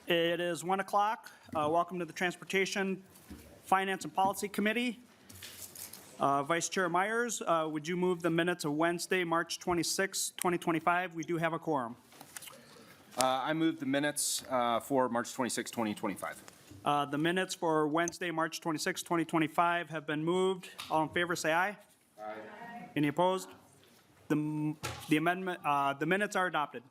It is 1 o'clock. Welcome to the Transportation, Finance, and Policy Committee. Vice Chair Myers, would you move the minutes of Wednesday, March 26, 2025? We do have a quorum. I move the minutes for March 26, 2025. The minutes for Wednesday, March 26, 2025 have been moved. All in favor, say aye. Aye. Any opposed? The minutes are adopted.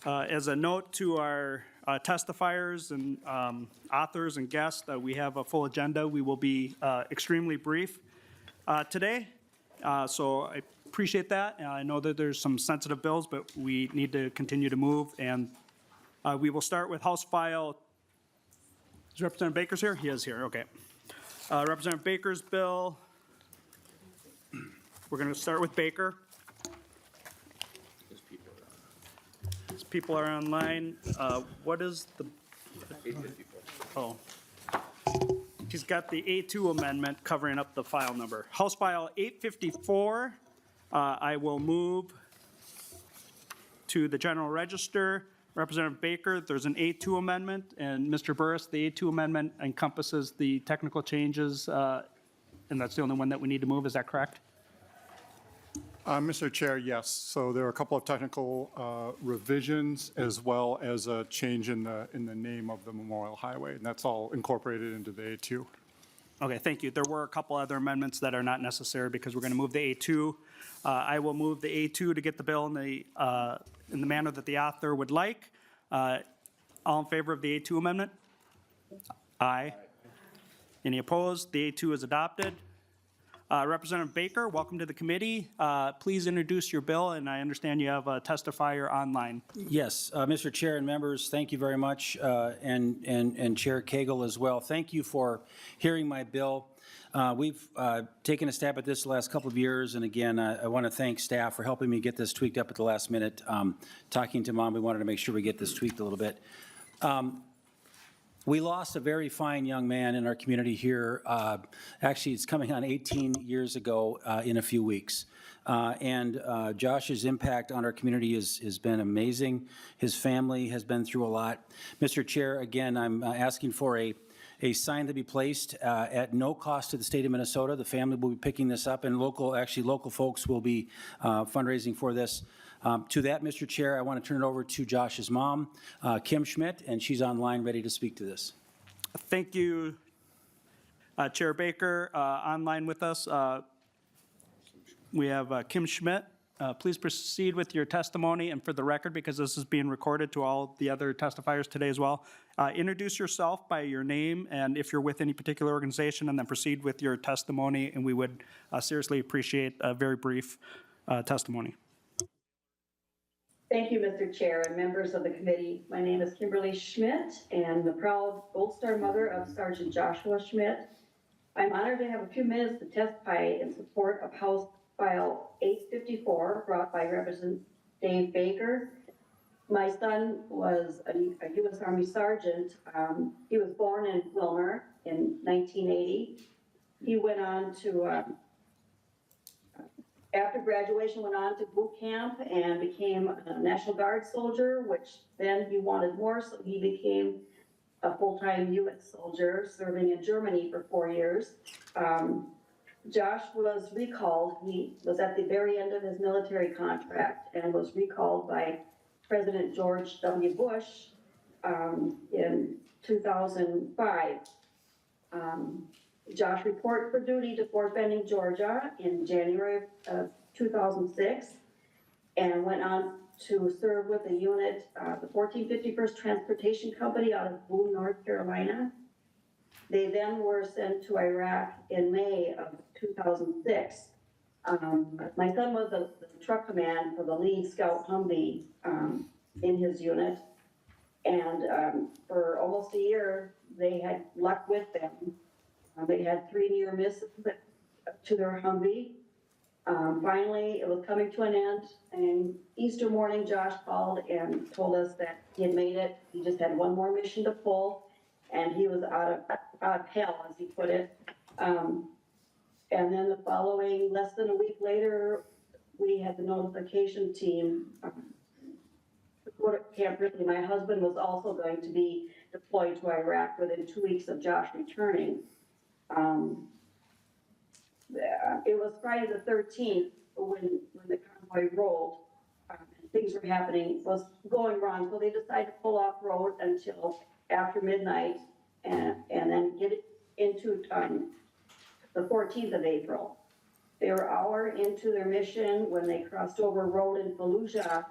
As a note to our testifiers and authors and guests, we have a full agenda. We will be extremely brief today, so I appreciate that. I know that there's some sensitive bills, but we need to continue to move, and we will start with House File. Is Representative Baker's here? He is here, okay. Representative Baker's bill. We're going to start with Baker. People are online. What is the? 854. Oh, she's got the A2 amendment covering up the file number. House File 854. I will move to the General Register. Representative Baker, there's an A2 amendment, and Mr. Burris, the A2 amendment encompasses the technical changes, and that's the only one that we need to move. Is that correct? Mr. Chair, yes. So there are a couple of technical revisions as well as a change in the name of the Memorial Highway, and that's all incorporated into the A2. Okay, thank you. There were a couple other amendments that are not necessary because we're going to move the A2. I will move the A2 to get the bill in the manner that the author would like. All in favor of the A2 amendment? Aye. Any opposed? The A2 is adopted. Representative Baker, welcome to the committee. Please introduce your bill, and I understand you have a testifier online. Yes, Mr. Chair and members, thank you very much, and Chair Koegel as well. Thank you for hearing my bill. We've taken a stab at this the last couple of years, and again, I want to thank staff for helping me get this tweaked up at the last minute. Talking to Mom, we wanted to make sure we get this tweaked a little bit. We lost a very fine young man in our community here. Actually, it's coming on 18 years ago in a few weeks. And Josh's impact on our community has been amazing. His family has been through a lot. Mr. Chair, again, I'm asking for a sign to be placed at no cost to the state of Minnesota. The family will be picking this up, and local folks will be fundraising for this. To that, Mr. Chair, I want to turn it over to Josh's mom, Kim Schmidt, and she's online ready to speak to this. Thank you, Chair Baker. Online with us, we have Kim Schmidt. Please proceed with your testimony, and for the record, because this is being recorded to all the other testifiers today as well, introduce yourself by your name and if you're with any particular organization, and then proceed with your testimony, and we would seriously appreciate a very brief testimony. Thank you, Mr. Chair and members of the committee. My name is Kimberly Schmidt, and the proud Gold Star mother of Sergeant Joshua Schmidt. I'm honored to have a few minutes to testify in support of House File 854, brought by Representative Dave Baker. My son was a U.S. Army Sergeant. He was born in Wilmer in 1980. He went on to after graduation, went on to boot camp and became a National Guard soldier, which then he wanted more, so he became a full-time U.S. soldier, serving in Germany for 4 years. Josh was recalled. He was at the very end of his military contract and was recalled by President George W. Bush in 2005. Josh reported for duty to Fort Benning, Georgia in January of 2006 and went on to serve with the unit, the 1451st Transportation Company out of Boone, North Carolina. They then were sent to Iraq in May of 2006. My son was the truck command for the lead Scout Humvee in his unit. And for almost a year, they had luck with them. They had 3 near misses to their Humvee. Finally, it was coming to an end, and Easter morning, Josh called and told us that he had made it. He just had one more mission to pull, and he was out of hell, as he put it. And then the following, less than a week later, we had the notification team go to Camp Ridley. My husband was also going to be deployed to Iraq within 2 weeks of Josh returning. It was Friday the 13th when the convoy rolled. Things were happening, was going wrong, so they decided to pull off road until after midnight and then get it into the 14th of April. They were an hour into their mission when they crossed over road in Fallujah.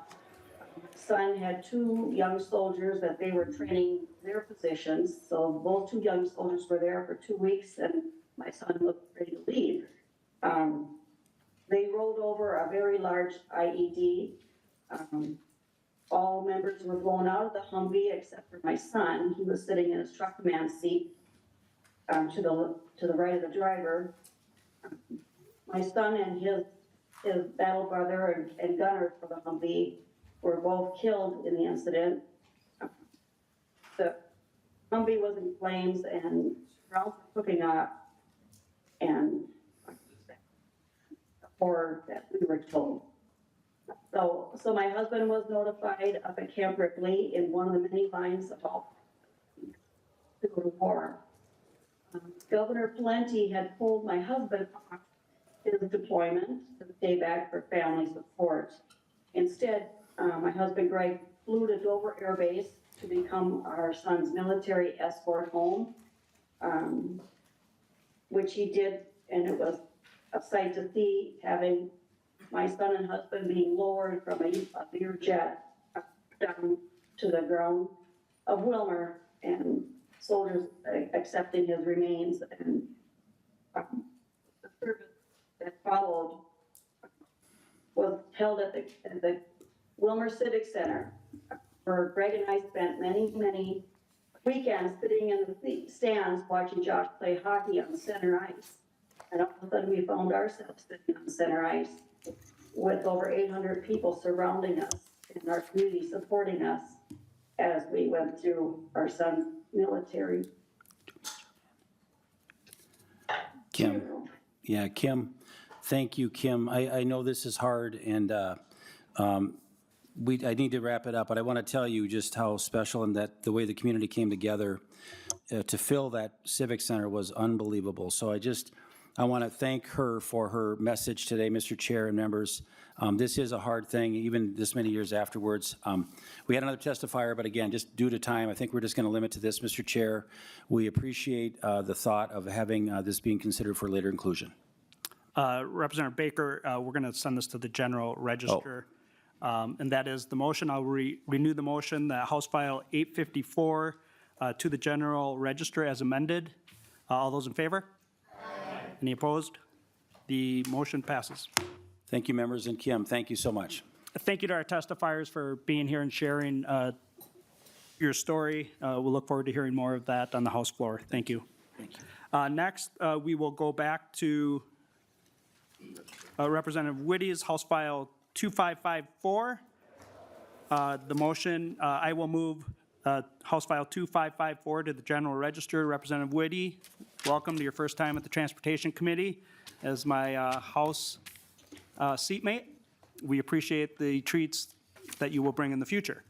Son had 2 young soldiers that they were training their positions, so both 2 young soldiers were there for 2 weeks, and my son looked ready to leave. They rolled over a very large IED. All members were blown out of the Humvee except for my son. He was sitting in his truck command seat to the right of the driver. My son and his battle brother and gunner for the Humvee were both killed in the incident. The Humvee was in flames and rounds were cooking up, and the horror that we were told. So my husband was notified up at Camp Ripley in one of the many lines of all to go to war. Governor Pawlenty had pulled my husband off his deployment to stay back for family support. Instead, my husband Greg flew to Dover Air Base to become our son's military escort home, which he did, and it was a sight to see, having my son and husband being lowered from a Learjet down to the ground of Wilmer, and soldiers accepting his remains. And the service that followed was held at the Wilmer Civic Center, where Greg and I spent many, many weekends sitting in the stands watching Josh play hockey on the center ice. And all of a sudden we found ourselves sitting on center ice with over 800 people surrounding us and our community supporting us as we went through our son's military. Kim, yeah, Kim, thank you, Kim. I know this is hard, and I need to wrap it up, but I want to tell you just how special and that the way the community came together to fill that Civic Center was unbelievable. So I want to thank her for her message today, Mr. Chair and members. This is a hard thing, even this many years afterwards. We had another testifier, but again, just due to time, I think we're just going to limit to this, Mr. Chair. We appreciate the thought of having this being considered for later inclusion. Representative Baker, we're going to send this to the general register. And that is the motion. I'll renew the motion, that House File 854 to the general register as amended. All those in favor? Any opposed? The motion passes. Thank you, members, and Kim, thank you so much. Thank you to our testifiers for being here and sharing your story. We'll look forward to hearing more of that on the House floor. Thank you. Thank you. Next, we will go back to Representative Witte's House File 2554. The motion, I will move House File 2554 to the general register. Representative Witte, welcome to your first time at the Transportation Committee as my House seatmate. We appreciate the treats that you will bring in the future.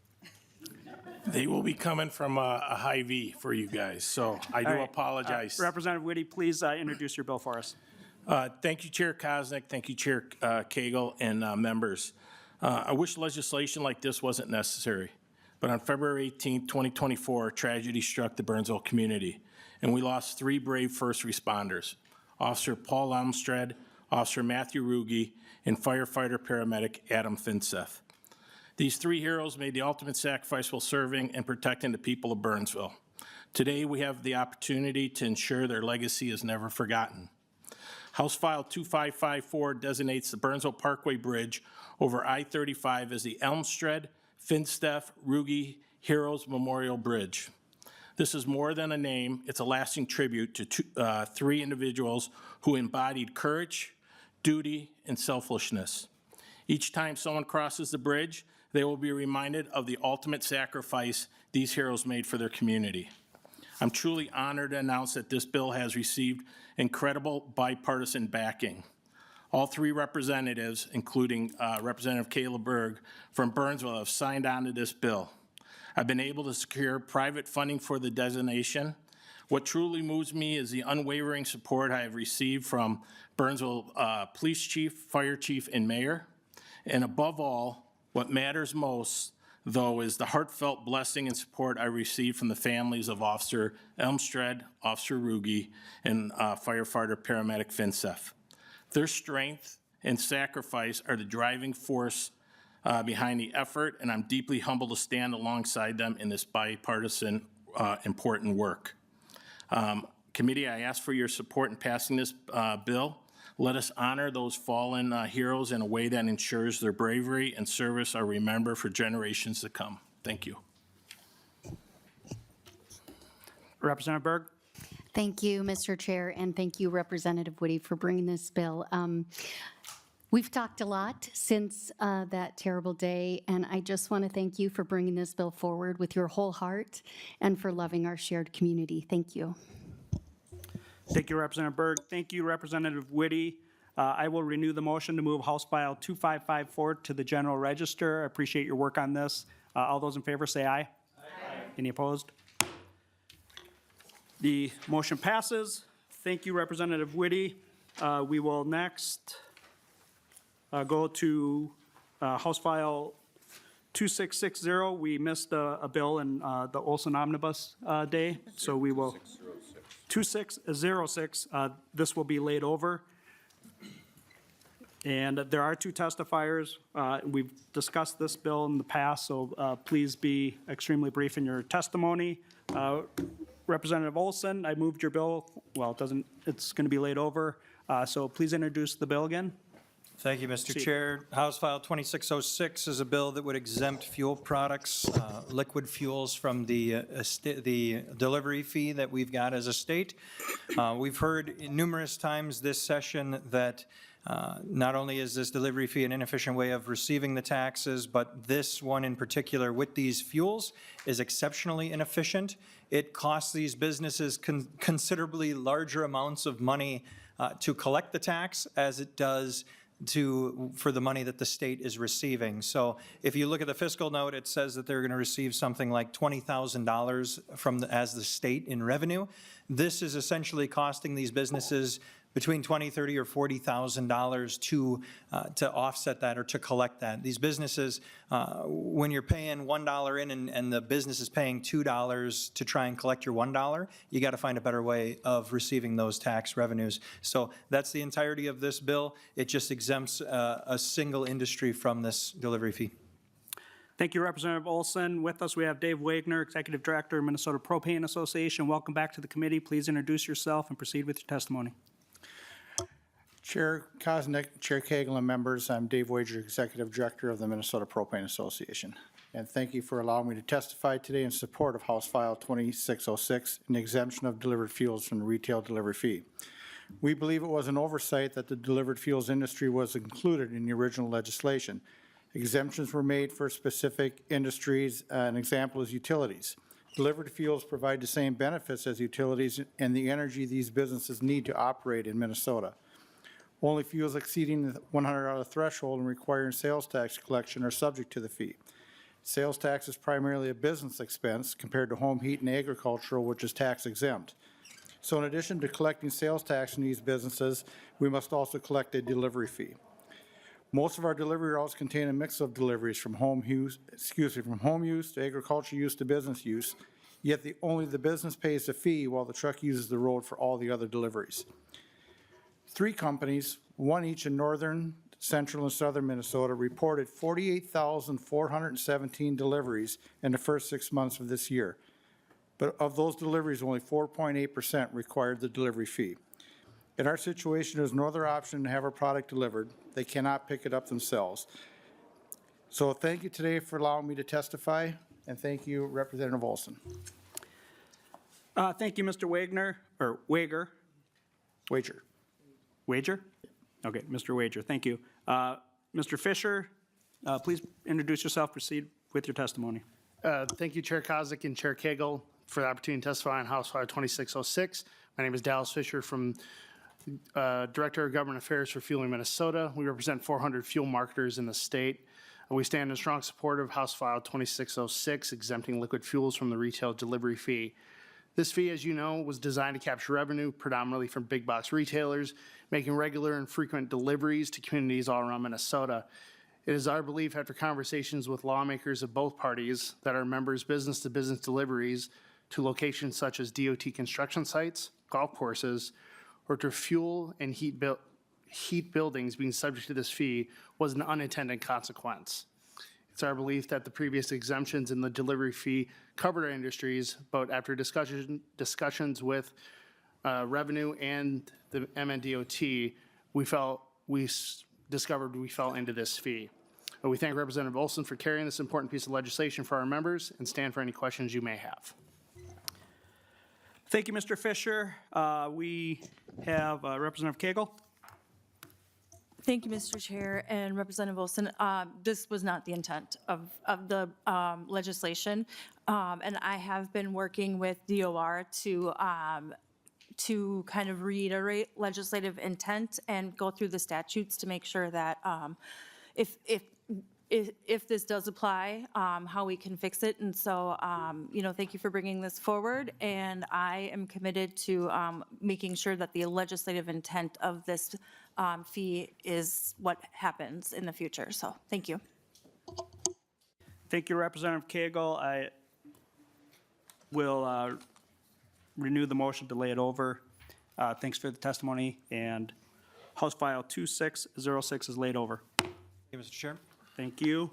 They will be coming from a Hy-Vee for you guys, so I do All right. apologize. Representative Witte, please introduce your bill for us. Thank you, Chair Koznick. Thank you, Chair Koegel, and members. I wish legislation like this wasn't necessary, but on February 18, 2024, tragedy struck the Burnsville community, and we lost 3 brave first responders, Officer Paul Elmstrand, Officer Matthew Ruge, and firefighter paramedic Adam Finseth. These 3 heroes made the ultimate sacrifice while serving and protecting the people of Burnsville. Today, we have the opportunity to ensure their legacy is never forgotten. House File 2554 designates the Burnsville Parkway Bridge over I-35 as the Elmstrand, Finseth, Ruge Heroes Memorial Bridge. This is more than a name, it's a lasting tribute to 3 individuals who embodied courage, duty, and selflessness. Each time someone crosses the bridge, they will be reminded of the ultimate sacrifice these heroes made for their community. I'm truly honored to announce that this bill has received incredible bipartisan backing. All three representatives, including Representative Caleb Berg from Burnsville, have signed on to this bill. I've been able to secure private funding for the designation. What truly moves me is the unwavering support I have received from Burnsville Police Chief, Fire Chief, and Mayor. And above all, what matters most, though, is the heartfelt blessing and support I received from the families of Officer Elmstrand, Officer Ruge, and firefighter paramedic Finseth. Their strength and sacrifice are the driving force behind the effort, and I'm deeply humbled to stand alongside them in this bipartisan important work. Committee, I ask for your support in passing this bill. Let us honor those fallen heroes in a way that ensures their bravery and service are remembered for generations to come. Thank you. Representative Berg? Thank you, Mr. Chair, and thank you, Representative Witte, for bringing this bill. We've talked a lot since that terrible day, and I just want to thank you for bringing this bill forward with your whole heart and for loving our shared community. Thank you. Thank you, Representative Berg. Thank you, Representative Witte. I will renew the motion to move House File 2554 to the General Register. I appreciate your work on this. All those in favor say aye. Aye. Any opposed? The motion passes. Thank you, Representative Witte. We will next go to House File 2660. We missed a bill in the Olson Omnibus Day, so we will. 2606, this will be laid over. And there are two testifiers. We've discussed this bill in the past, so please be extremely brief in your testimony. Representative Olson, I moved your bill. Well, it's going to be laid over. So please introduce the bill again. Thank you, Mr. Chair. House File 2606 is a bill that would exempt fuel products, liquid fuels from the delivery fee that we've got as a state. We've heard numerous times this session that not only is this delivery fee an inefficient way of receiving the taxes, but this one in particular with these fuels is exceptionally inefficient. It costs these businesses considerably larger amounts of money to collect the tax as it does for the money that the state is receiving. So if you look at the fiscal note, it says that they're going to receive something like $20,000 as the state in revenue. This is essentially costing these businesses between $20,000, $30,000, or $40,000 to offset that or to collect that. These businesses, when you're paying $1 in and the business is paying $2 to try and collect your $1, you got to find a better way of receiving those tax revenues. So that's the entirety of this bill. It just exempts a single industry from this delivery fee. Thank you, Representative Olson. With us, we have Dave Wagner, Executive Director, Minnesota Propane Association. Welcome back to the committee. Please introduce yourself and proceed with your testimony. Chair Kosnick, Chair Koegel, and members, I'm Dave Wager, Executive Director of the Minnesota Propane Association. And thank you for allowing me to testify today in support of House File 2606, an exemption of delivered fuels from the retail delivery fee. We believe it was an oversight that the delivered fuels industry was included in the original legislation. Exemptions were made for specific industries. An example is utilities. Delivered fuels provide the same benefits as utilities and the energy these businesses need to operate in Minnesota. Only fuels exceeding the $100 threshold and requiring sales tax collection are subject to the fee. Sales tax is primarily a business expense compared to home heat and agricultural, which is tax exempt. So in addition to collecting sales tax in these businesses, we must also collect a delivery fee. Most of our delivery routes contain a mix of deliveries from home use to agricultural use to business use, yet only the business pays the fee while the truck uses the road for all the other deliveries. 3 companies, one each in northern, central, and southern Minnesota, reported 48,417 deliveries in the first 6 months of this year. But of those deliveries, only 4.8% required the delivery fee. In our situation, there's no other option to have our product delivered. They cannot pick it up themselves. So thank you today for allowing me to testify, and thank you, Representative Olson. Thank you, Mr. Wagner, or Wager. Wager. Wager? Okay, Mr. Wager, thank you. Mr. Fisher, please introduce yourself, proceed with your testimony. Thank you, Chair Kozik and Chair Koegel, for the opportunity to testify on House File 2606. My name is Dallas Fisher from Director of Government Affairs for Fueling Minnesota. We represent 400 fuel marketers in the state. We stand in strong support of House File 2606, exempting liquid fuels from the retail delivery fee. This fee, as you know, was designed to capture revenue predominantly from big box retailers, making regular and frequent deliveries to communities all around Minnesota. It is our belief, after conversations with lawmakers of both parties, that our members' business-to-business deliveries to locations such as DOT construction sites, golf courses, or to fuel and heat buildings being subject to this fee was an unintended consequence. It's our belief that the previous exemptions in the delivery fee covered our industries, but after discussions with revenue and the MNDOT, we discovered we fell into this fee. We thank Representative Olson for carrying this important piece of legislation for our members and stand for any questions you may have. Thank you, Mr. Fisher. We have Representative Koegel. Thank you, Mr. Chair and Representative Olson. This was not the intent of the legislation, and I have been working with DOR to kind of reiterate legislative intent and go through the statutes to make sure that if this does apply, how we can fix it. And so, thank you for bringing this forward, and I am committed to making sure that the legislative intent of this fee is what happens in the future. So, thank you. Thank you, Representative Koegel. I will renew the motion to lay it over. Thanks for the testimony, and House File 2606 is laid over. Thank you, Mr. Chair. Thank you.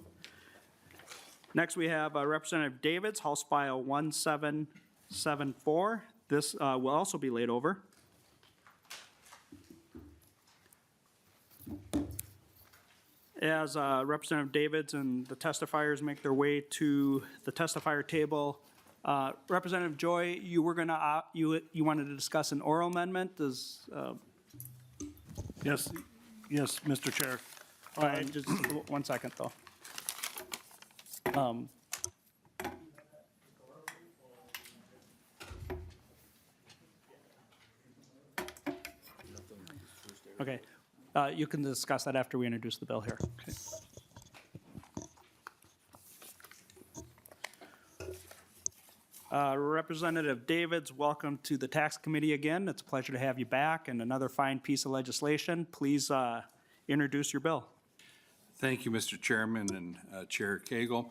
Next, we have Representative Davids, House File 1774. This will also be laid over. As Representative Davids and the testifiers make their way to the testifier table, Representative Joy, you were gonna you wanted to discuss an oral amendment. Yes, Mr. Chair. All right, just 1 second, though. Okay, you can discuss that after we introduce the bill here. Okay. Representative Davids, welcome to the Tax Committee again. It's a pleasure to have you back, and another fine piece of legislation. Please introduce your bill. Thank you, Mr. Chairman and Chair Koegel.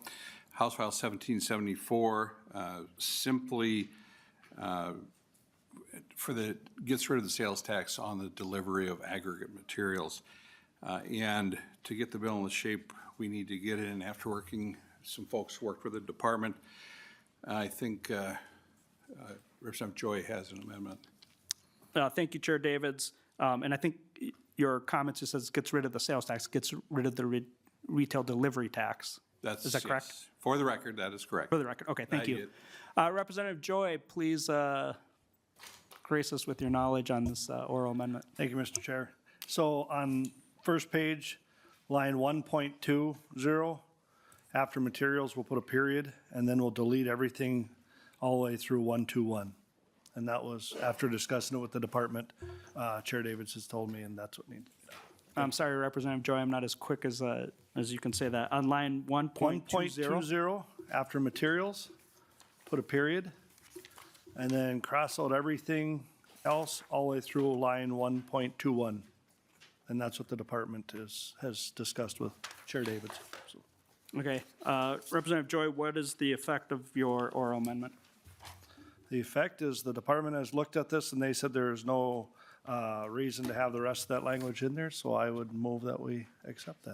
House File 1774 simply gets rid of the sales tax on the delivery of aggregate materials. And to get the bill in the shape we need to get it in after some folks worked with the department, I think Representative Joy has an amendment. Thank you, Chair Davids. And I think your comments just says gets rid of the sales tax, gets rid of the retail delivery tax. Is that correct? Yes. For the record, that is correct. For the record, okay, thank you. Representative Joy, please grace us with your knowledge on this oral amendment. Thank you, Mr. Chair. So on first page, line 1.20, after materials, we'll put a period, and then we'll delete everything all the way through 121. And that was after discussing it with the department. Chair Davids has told me, and that's what needs to be done. I'm sorry, Representative Joy, I'm not as quick as you can say that. On line 1.20. 1.20, after materials, put a period, and then cross out everything else all the way through line 1.21. And that's what the department has discussed with Chair Davids. So. Okay, Representative Joy, what is the effect of your oral amendment? The effect is the department has looked at this and they said there's no reason to have the rest of that language in there, so I would move that we accept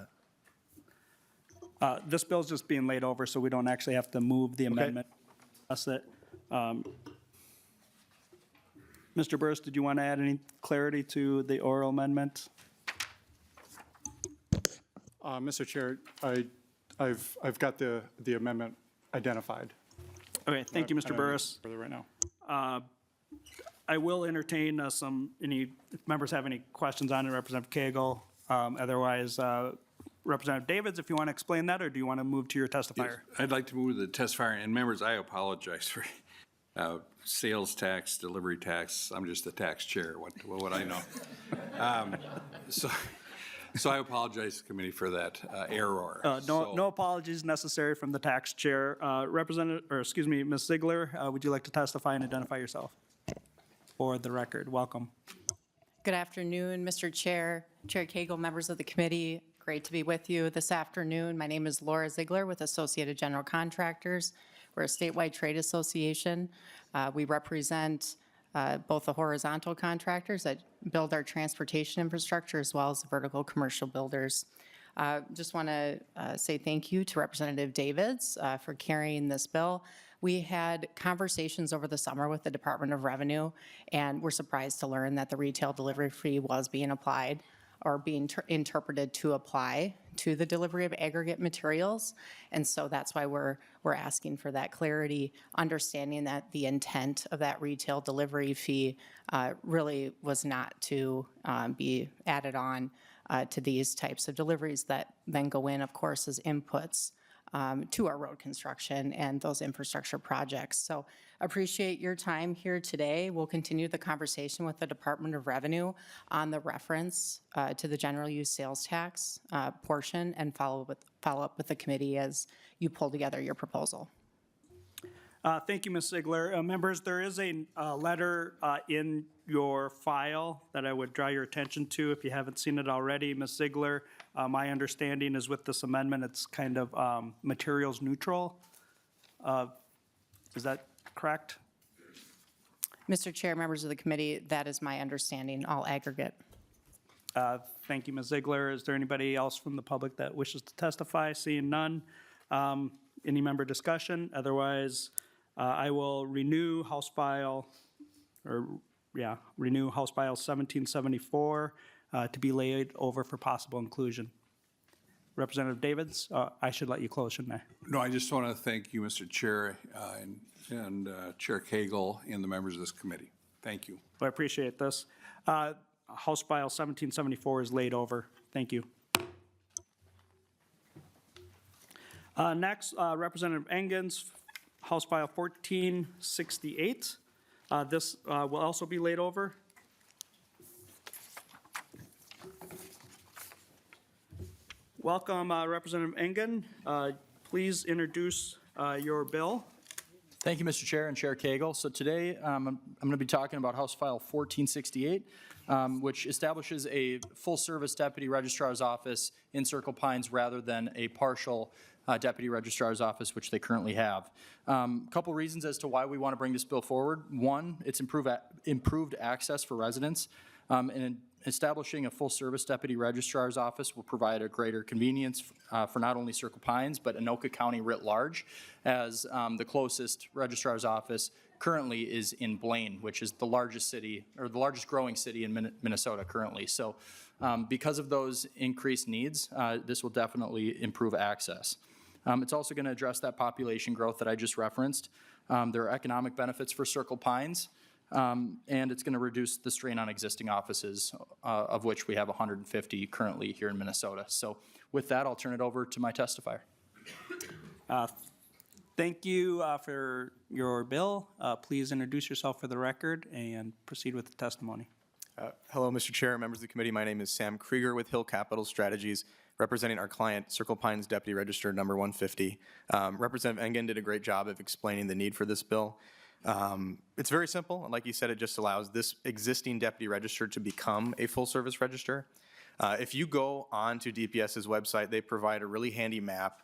that. This bill's just being laid over, so we don't actually have to move the amendment. That's it. Mr. Burris, did you want to add any clarity to the oral amendment? Mr. Chair, I've got the amendment identified. Okay, thank you, Mr. Burris. Further right now. I will entertain if members have any questions on it, Representative Koegel. Otherwise, Representative Davids, if you want to explain that, or do you want to move to your testifier? I'd like to move to the testifier, and members, I apologize for Sales tax, delivery tax, I'm just the tax chair, what would I know? So I apologize to the committee for that error. No apologies necessary from the tax chair. Ms. Ziegler, would you like to testify and identify yourself for the record? Welcome. Good afternoon, Mr. Chair, Chair Koegel, members of the committee. Great to be with you this afternoon. My name is Laura Ziegler with Associated General Contractors. We're a statewide trade association. We represent both the horizontal contractors that build our transportation infrastructure as well as the vertical commercial builders. Just want to say thank you to Representative Davids for carrying this bill. We had conversations over the summer with the Department of Revenue, and we're surprised to learn that the retail delivery fee was being applied or being interpreted to apply to the delivery of aggregate materials. And so that's why we're asking for that clarity, understanding that the intent of that retail delivery fee really was not to be added on to these types of deliveries that then go in, of course, as inputs to our road construction and those infrastructure projects. So appreciate your time here today. We'll continue the conversation with the Department of Revenue on the reference to the general use sales tax portion and follow up with the committee as you pull together your proposal. Thank you, Ms. Ziegler. Members, there is a letter in your file that I would draw your attention to if you haven't seen it already. Ms. Ziegler, my understanding is with this amendment, it's kind of materials neutral. Is that correct? Mr. Chair, members of the committee, that is my understanding, all aggregate. Thank you, Ms. Ziegler. Is there anybody else from the public that wishes to testify? Seeing none. Any member discussion? Otherwise, I will renew House File 1774 to be laid over for possible inclusion. Representative Davids, I should let you close, shouldn't I? No, I just want to thank you, Mr. Chair, and Chair Koegel and the members of this committee. Thank you. I appreciate this. House File 1774 is laid over. Thank you. Next, Representative Engen's House File 1468. This will also be laid over. Welcome, Representative Engen. Please introduce your bill. Thank you, Mr. Chair and Chair Koegel. So today, I'm going to be talking about House File 1468, which establishes a full-service deputy registrar's office in Circle Pines rather than a partial deputy registrar's office, which they currently have. A couple reasons as to why we want to bring this bill forward. One, it's improved access for residents. And establishing a full-service deputy registrar's office will provide a greater convenience for not only Circle Pines, but Anoka County writ large, as the closest registrar's office currently is in Blaine, which is the largest city, or the largest growing city in Minnesota currently. So because of those increased needs, this will definitely improve access. It's also going to address that population growth that I just referenced. There are economic benefits for Circle Pines, and it's going to reduce the strain on existing offices, of which we have 150 currently here in Minnesota. So with that, I'll turn it over to my testifier. Thank you for your bill. Please introduce yourself for the record and proceed with the testimony. Hello, Mr. Chair, members of the committee. My name is Sam Krieger with Hill Capital Strategies, representing our client, Circle Pines Deputy Register number 150. Representative Engen did a great job of explaining the need for this bill. It's very simple, and like you said, it just allows this existing deputy register to become a full-service register. If you go on to DPS's website, they provide a really handy map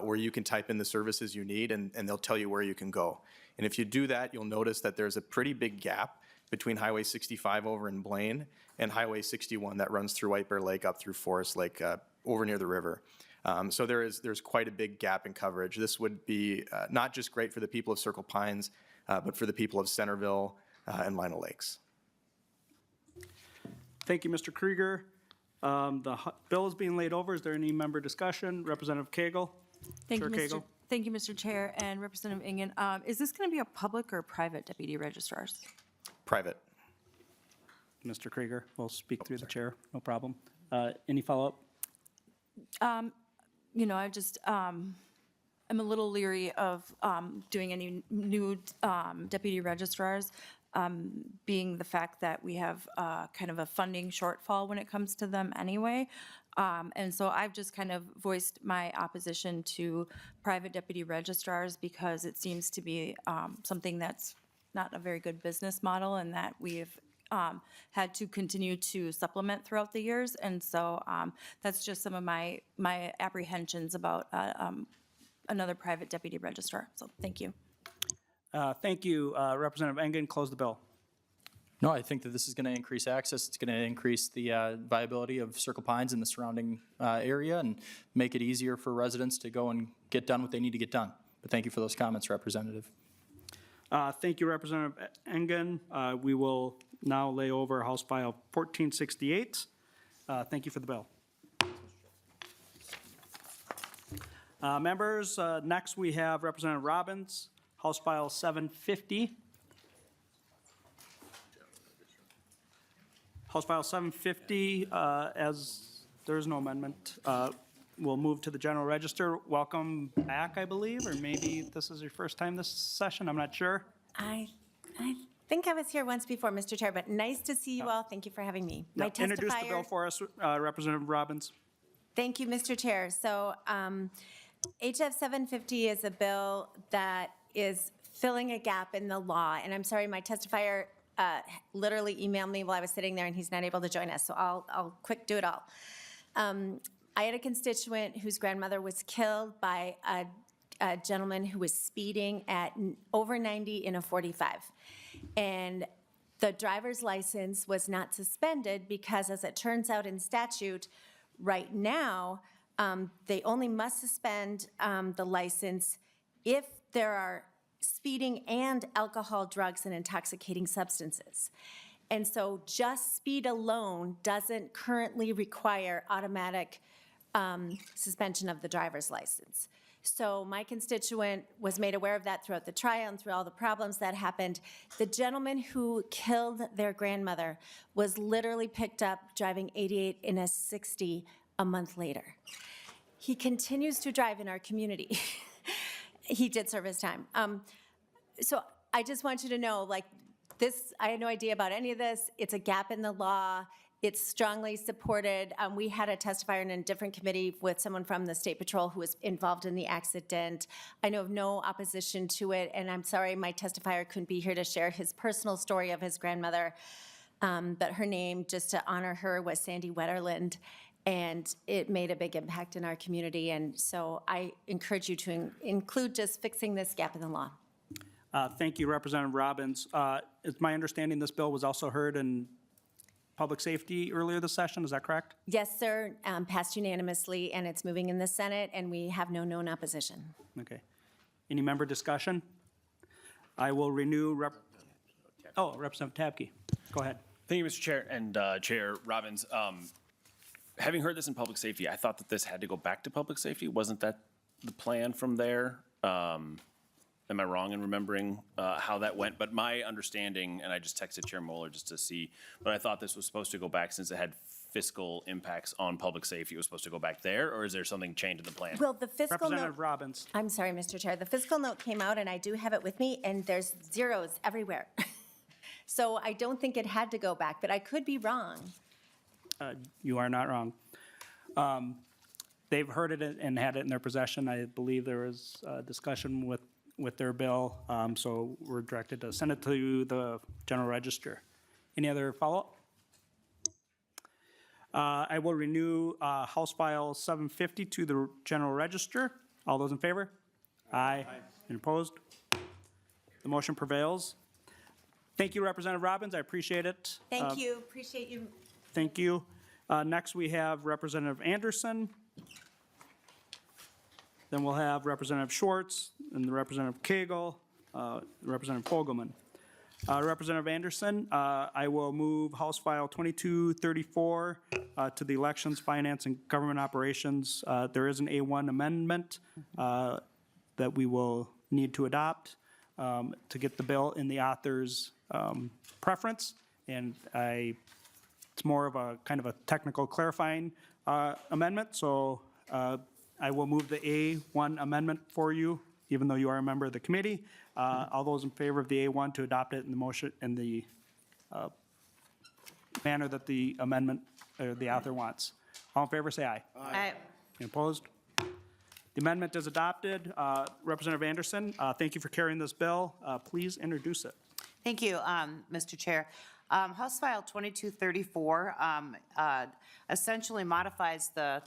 where you can type in the services you need, and they'll tell you where you can go. And if you do that, you'll notice that there's a pretty big gap between Highway 65 over in Blaine and Highway 61 that runs through White Bear Lake up through Forest Lake over near the river. So there's quite a big gap in coverage. This would be not just great for the people of Circle Pines, but for the people of Centerville and Lino Lakes. Thank you, Mr. Krieger. The bill is being laid over. Is there any member discussion? Representative Koegel? Thank you, Chair Mr. Koegel? Thank you, Mr. Chair and Representative Engen. Is this going to be a public or private deputy registrars? Private. Mr. Krieger will speak through the chair. No problem. Any follow-up? You know, I just, am a little leery of doing any new deputy registrars, being the fact that we have kind of a funding shortfall when it comes to them anyway. And so I've just kind of voiced my opposition to private deputy registrars because it seems to be something that's not a very good business model and that we've had to continue to supplement throughout the years. And so that's just some of my apprehensions about another private deputy registrar. So thank you. Thank you. Representative Engen, close the bill. No, I think that this is going to increase access. It's going to increase the viability of Circle Pines and the surrounding area and make it easier for residents to go and get done what they need to get done. But thank you for those comments, Representative. Thank you, Representative Engen. We will now lay over House File 1468. Thank you for the bill. Members, next we have Representative Robbins, House File 750. House File 750, as there is no amendment, we'll move to the General Register. Welcome back, I believe, or maybe this is your first time this session, I'm not sure. I think I was here once before, Mr. Chair, but nice to see you all. Thank you for having me. My Introduce the testifier- bill for us, Representative Robbins. Thank you, Mr. Chair. So HF 750 is a bill that is filling a gap in the law. And I'm sorry, my testifier literally emailed me while I was sitting there and he's not able to join us. So I'll quick do it all. I had a constituent whose grandmother was killed by a gentleman who was speeding at over 90 in a 45. And the driver's license was not suspended because, as it turns out in statute, right now, they only must suspend the license if there are speeding and alcohol, drugs, and intoxicating substances. And so just speed alone doesn't currently require automatic suspension of the driver's license. So my constituent was made aware of that throughout the trial and through all the problems that happened. The gentleman who killed their grandmother was literally picked up driving 88 in a 60 a month later. He continues to drive in our community. He did serve his time. So I just want you to know, like, this, I had no idea about any of this. It's a gap in the law. It's strongly supported. We had a testifier in a different committee with someone from the State Patrol who was involved in the accident. I know of no opposition to it, and I'm sorry my testifier couldn't be here to share his personal story of his grandmother, but her name, just to honor her, was Sandy Wetterland, and it made a big impact in our community, and so I encourage you to include just fixing this gap in the law. Thank you, Representative Robbins. It's my understanding this bill was also heard in public safety earlier this session, is that correct? Yes, sir, passed unanimously, and it's moving in the Senate, and we have no known opposition. Okay. Any member discussion? I will renew Representative Tabke. Go ahead. Thank you, Mr. Chair and Chair Robbins. Having heard this in public safety, I thought that this had to go back to public safety. Wasn't that the plan from there? Am I wrong in remembering how that went? But my understanding, and I just texted Chair Moeller just to see, but I thought this was supposed to go back since it had fiscal impacts on public safety. It was supposed to go back there, or is there something changed in the plan? Well, the fiscal Representative note, Robbins. I'm sorry, Mr. Chair. The fiscal note came out, and I do have it with me, and there's zeros everywhere. So I don't think it had to go back, but I could be wrong. You are not wrong. They've heard it and had it in their possession. I believe there was a discussion with their bill, so we're directed to send it to the General Register. Any other follow-up? I will renew House File 750 to the General Register. All those in favor? Aye. Any opposed? The motion prevails. Thank you, Representative Robbins. I appreciate it. Thank you. Appreciate you. Thank you. Next, we have Representative Anderson. Then we'll have Representative Schwartz and Representative Koegel, Representative Fogelman. Representative Anderson, I will move House File 2234 to the Elections, Finance, and Government Operations. There is an A1 amendment that we will need to adopt to get the bill in the author's preference, and it's more of a kind of a technical clarifying amendment, so I will move the A1 amendment for you, even though you are a member of the committee. All those in favor of the A1 to adopt it in the motion, in the manner that the amendment, or the author wants. All in favor, say aye. Aye. Any opposed? The amendment is adopted. Representative Anderson, thank you for carrying this bill. Please introduce it. Thank you, Mr. Chair. House File 2234 essentially modifies the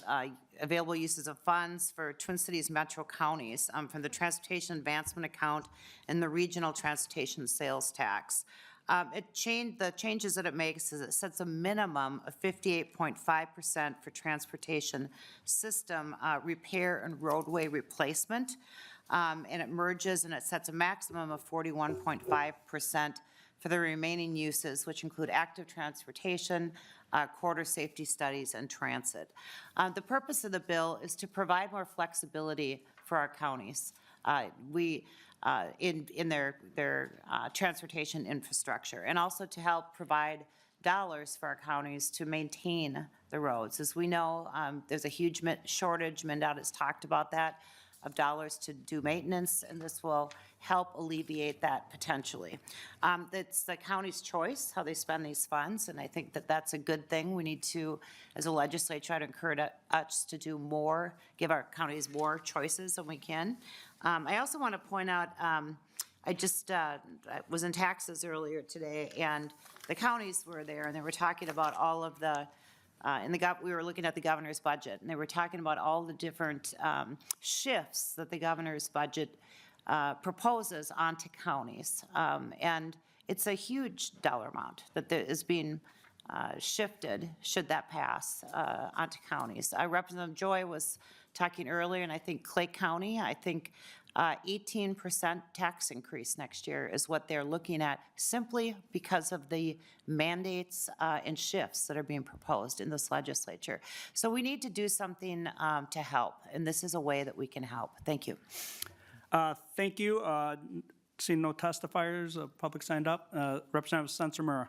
available uses of funds for Twin Cities metro counties from the Transportation Advancement Account and the Regional Transportation Sales Tax. The changes that it makes is it sets a minimum of 58.5% for transportation system repair and roadway replacement. And it merges and it sets a maximum of 41.5% for the remaining uses, which include active transportation, corridor safety studies, and transit. The purpose of the bill is to provide more flexibility for our counties. In their transportation infrastructure, and also to help provide dollars for our counties to maintain the roads. As we know, there's a huge shortage, MnDOT has talked about that, of dollars to do maintenance, and this will help alleviate that potentially. It's the county's choice how they spend these funds, and I think that that's a good thing. We need to, as a legislature, try to encourage us to do more, give our counties more choices than we can. I also want to point out, I was in taxes earlier today, and the counties were there, and they were talking about all of the, we were looking at the governor's budget, and they were talking about all the different shifts that the governor's budget proposes onto counties. And it's a huge dollar amount that is being shifted, should that pass, onto counties. Representative Joy was talking earlier, and I think Clay County, 18% tax increase next year is what they're looking at, simply because of the mandates and shifts that are being proposed in this legislature. So we need to do something to help, and this is a way that we can help. Thank you. Thank you. Seeing no testifiers, public signed up. Representative Sensormura.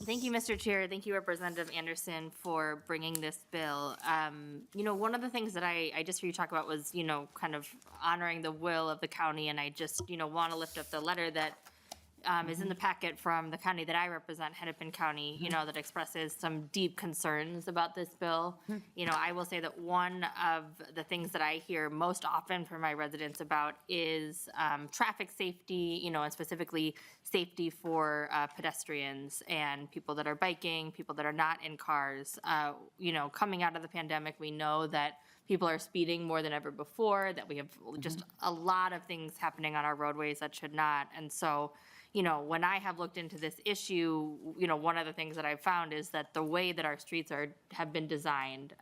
Thank you, Mr. Chair. Thank you, Representative Anderson, for bringing this bill. One of the things that I just heard you talk about was, kind of honoring the will of the county, and I just, want to lift up the letter that is in the packet from the county that I represent, Hennepin County, that expresses some deep concerns about this bill. I will say that one of the things that I hear most often from my residents about is traffic safety, and specifically safety for pedestrians and people that are biking, people that are not in cars. Coming out of the pandemic, we know that people are speeding more than ever before, that we have just a lot of things happening on our roadways that should not. And so, when I have looked into this issue, one of the things that I've found is that the way that our streets have been designed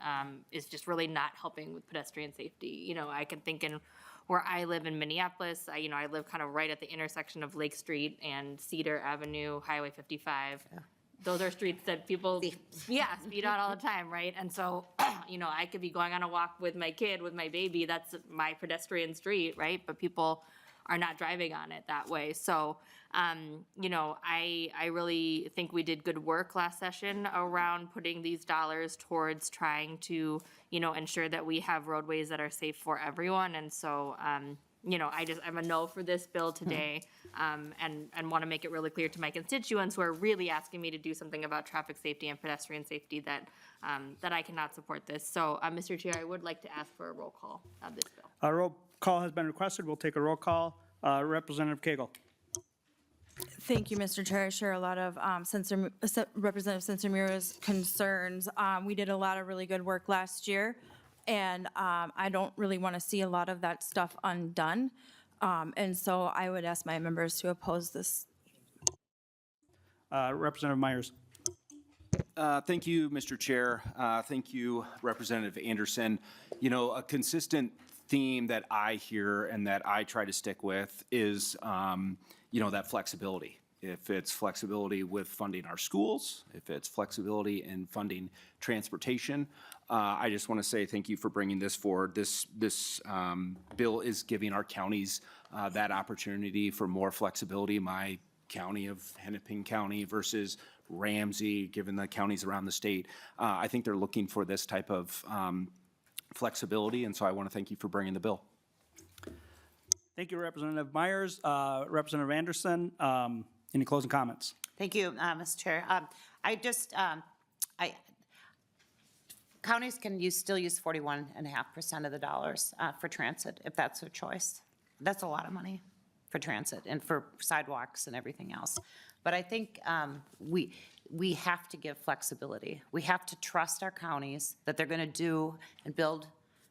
is just really not helping with pedestrian safety. I can think in where I live in Minneapolis, I live kind of right at the intersection of Lake Street and Cedar Avenue, Highway 55. Yeah. Those are streets that people, speed on all the time, right? And so, I could be going on a walk with my kid, with my baby, that's my pedestrian street, right? But people are not driving on it that way. So, I really think we did good work last session around putting these dollars towards trying to, ensure that we have roadways that are safe for everyone. And so, I'm a no for this bill today, and want to make it really clear to my constituents who are really asking me to do something about traffic safety and pedestrian safety that I cannot support this. So, Mr. Chair, I would like to ask for a roll call of this bill. A roll call has been requested. We'll take a roll call. Representative Koegel. Thank you, Mr. Chair. I share a lot of Representative Sensormura's concerns. We did a lot of really good work last year, and I don't really want to see a lot of that stuff undone. And so I would ask my members to oppose this. Representative Myers. Thank you, Mr. Chair. Thank you, Representative Anderson. A consistent theme that I hear and that I try to stick with is, that flexibility. If it's flexibility with funding our schools, if it's flexibility in funding transportation, I just want to say thank you for bringing this forward. This bill is giving our counties that opportunity for more flexibility. My county of Hennepin County versus Ramsey, given the counties around the state, I think they're looking for this type of flexibility, and so I want to thank you for bringing the bill. Thank you, Representative Myers. Representative Anderson, any closing comments? Thank you, Mr. Chair. Counties can still use 41.5% of the dollars for transit if that's their choice. That's a lot of money for transit and for sidewalks and everything else. But I think we have to give flexibility. We have to trust our counties that they're going to do and build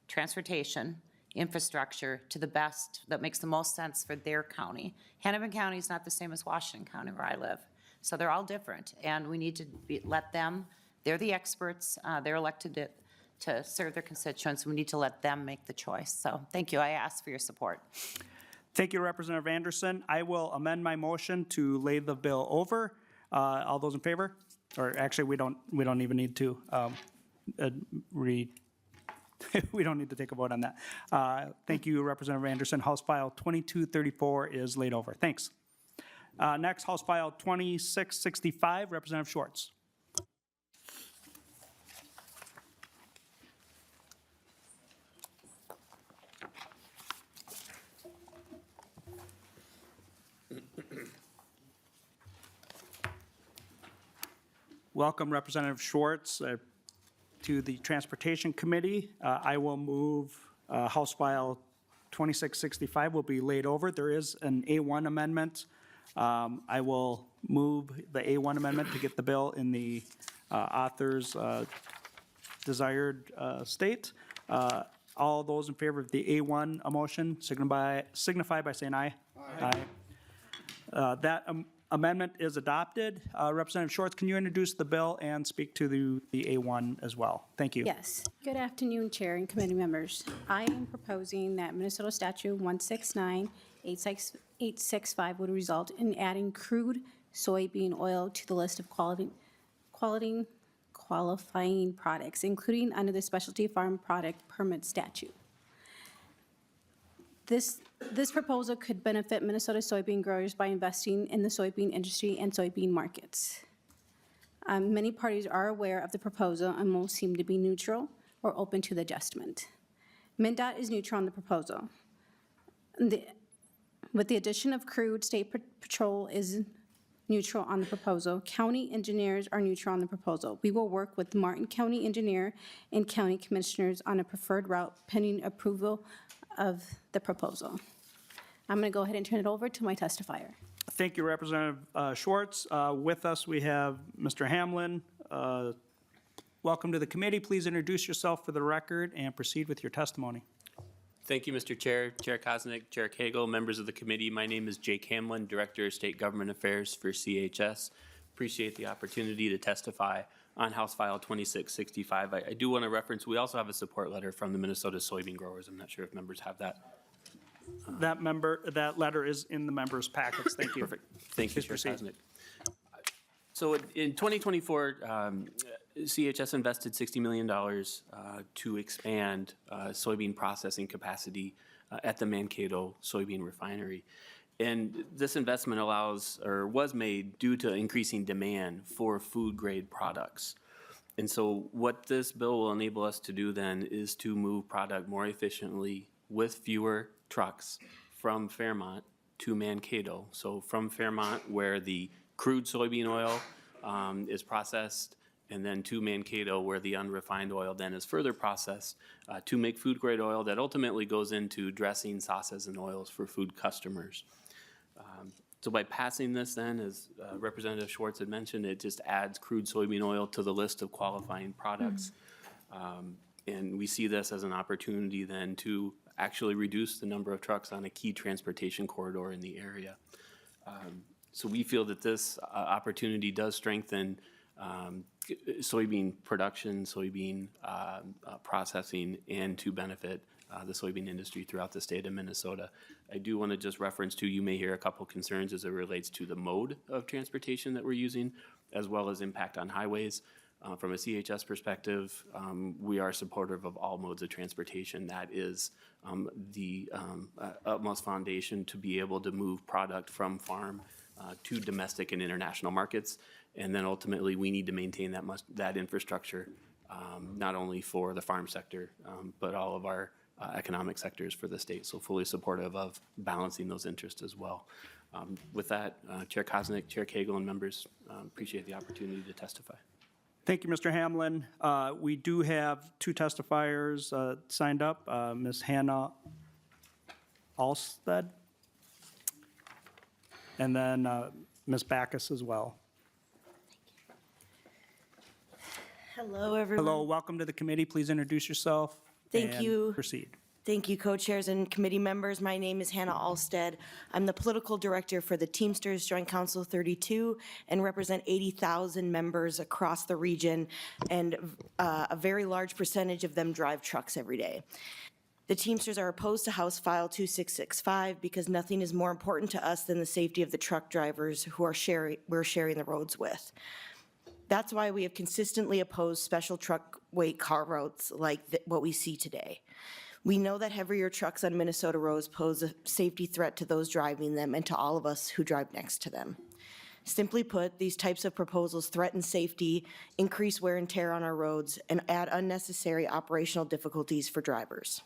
transportation infrastructure to the best, that makes the most sense for their county. Hennepin County is not the same as Washington County where I live. So they're all different, and we need to let them, they're the experts, they're elected to serve their constituents. We need to let them make the choice. So thank you. I ask for your support. Thank you, Representative Anderson. I will amend my motion to lay the bill over. All those in favor? Or actually, we don't even need to we don't need to take a vote on that. Thank you, Representative Anderson. House File 2234 is laid over. Thanks. Next, House File 2665, Representative Schwartz. Welcome, Representative Schwartz, to the Transportation Committee. I will move House File 2665 will be laid over. There is an A1 amendment. I will move the A1 amendment to get the bill in the author's desired state. All those in favor of the A1 motion signify by saying aye. Aye. That amendment is adopted. Representative Schwartz, can you introduce the bill and speak to the A1 as well? Thank you. Yes. Good afternoon, Chair and committee members. I am proposing that Minnesota Statute 169-865 would result in adding crude soybean oil to the list of qualifying products, including under the Specialty Farm Product Permit Statute. This proposal could benefit Minnesota soybean growers by investing in the soybean industry and soybean markets. Many parties are aware of the proposal and most seem to be neutral or open to the adjustment. MnDOT is neutral on the proposal. With the addition of crude, State Patrol is neutral on the proposal. County engineers are neutral on the proposal. We will work with the Martin County engineer and county commissioners on a preferred route pending approval of the proposal. I'm going to go ahead and turn it over to my testifier. Thank you, Representative Schwartz. With us, we have Mr. Hamlin. Welcome to the committee. Please introduce yourself for the record and proceed with your testimony. Thank you, Mr. Chair, Chair Koznick, Chair Koegel, members of the committee. My name is Jake Hamlin, Director of State Government Affairs for CHS. Appreciate the opportunity to testify on House File 2665. I do want to reference, we also have a support letter from the Minnesota soybean growers. I'm not sure if members have that. That letter is in the members' packets. Thank you. Perfect. Thank you, Chair Proceed. Koznick. So in 2024, CHS invested $60 million to expand soybean processing capacity at the Mankato soybean refinery. And this investment was made due to increasing demand for food-grade products. And so what this bill will enable us to do then is to move product more efficiently with fewer trucks from Fairmont to Mankato. So from Fairmont, where the crude soybean oil is processed, and then to Mankato, where the unrefined oil then is further processed to make food-grade oil that ultimately goes into dressing, sauces, and oils for food customers. So by passing this then, as Representative Schwartz had mentioned, it just adds crude soybean oil to the list of qualifying products. And we see this as an opportunity then to actually reduce the number of trucks on a key transportation corridor in the area. So we feel that this opportunity does strengthen soybean production, soybean processing, and to benefit the soybean industry throughout the state of Minnesota. I do want to just reference too, you may hear a couple concerns as it relates to the mode of transportation that we're using, as well as impact on highways. From a CHS perspective, we are supportive of all modes of transportation. That is the utmost foundation to be able to move product from farm to domestic and international markets. And then ultimately, we need to maintain that infrastructure not only for the farm sector, but all of our economic sectors for the state. So fully supportive of balancing those interests as well. With that, Chair Koznick, Chair Koegel, and members, appreciate the opportunity to testify. Thank you, Mr. Hamlin. We do have two testifiers signed up, Ms. Hannah Alstead, and then Ms. Backus as well. Hello, everyone. Hello, welcome to the committee. Please introduce yourself. Thank and you. Proceed. Thank you, co-chairs and committee members. My name is Hannah Alstead. I'm the political director for the Teamsters Joint Council 32 and represent 80,000 members across the region, and a very large percentage of them drive trucks every day. The Teamsters are opposed to House File 2665 because nothing is more important to us than the safety of the truck drivers who we're sharing the roads with. That's why we have consistently opposed special truck weight car routes like what we see today. We know that heavier trucks on Minnesota roads pose a safety threat to those driving them and to all of us who drive next to them. Simply put, these types of proposals threaten safety, increase wear and tear on our roads, and add unnecessary operational difficulties for drivers.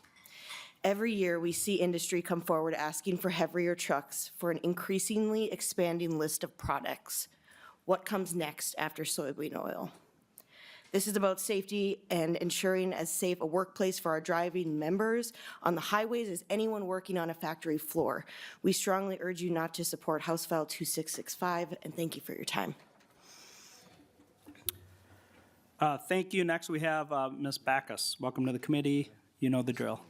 Every year, we see industry come forward asking for heavier trucks for an increasingly expanding list of products. What comes next after soybean oil? This is about safety and ensuring as safe a workplace for our driving members on the highways as anyone working on a factory floor. We strongly urge you not to support House File 2665, and thank you for your time. Thank you. Next, we have Ms. Backus. Welcome to the committee. You know the drill.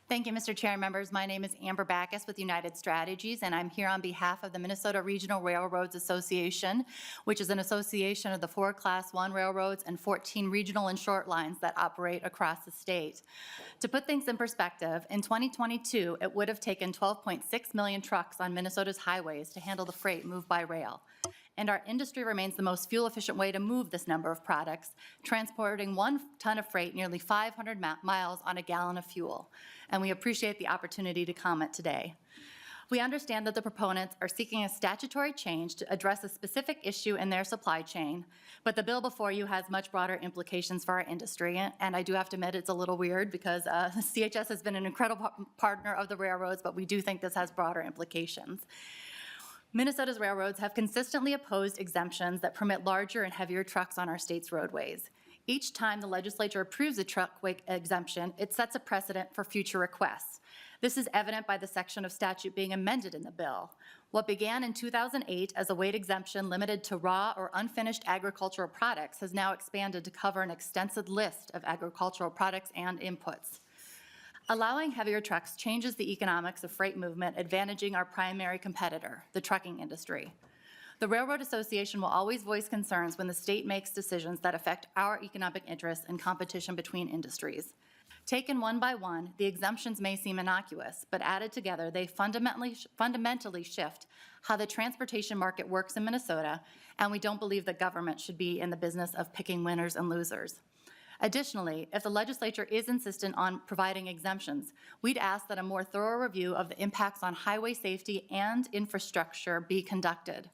Thank you, Mr. Chair and members. My name is Amber Backus with United Strategies, and I'm here on behalf of the Minnesota Regional Railroads Association, which is an association of the 4 Class 1 railroads and 14 regional and short lines that operate across the state. To put things in perspective, in 2022, it would have taken 12.6 million trucks on Minnesota's highways to handle the freight moved by rail. And our industry remains the most fuel-efficient way to move this number of products, transporting 1 ton of freight nearly 500 miles on a gallon of fuel. And we appreciate the opportunity to comment today. We understand that the proponents are seeking a statutory change to address a specific issue in their supply chain, but the bill before you has much broader implications for our industry. And I do have to admit it's a little weird because CHS has been an incredible partner of the railroads, but we do think this has broader implications. Minnesota's railroads have consistently opposed exemptions that permit larger and heavier trucks on our state's roadways. Each time the legislature approves a truck weight exemption, it sets a precedent for future requests. This is evident by the section of statute being amended in the bill. What began in 2008 as a weight exemption limited to raw or unfinished agricultural products has now expanded to cover an extensive list of agricultural products and inputs. Allowing heavier trucks changes the economics of freight movement, advantaging our primary competitor, the trucking industry. The Railroad Association will always voice concerns when the state makes decisions that affect our economic interests and competition between industries. Taken one by one, the exemptions may seem innocuous, but added together, they fundamentally shift how the transportation market works in Minnesota, and we don't believe that government should be in the business of picking winners and losers. Additionally, if the legislature is insistent on providing exemptions, we'd ask that a more thorough review of the impacts on highway safety and infrastructure be conducted.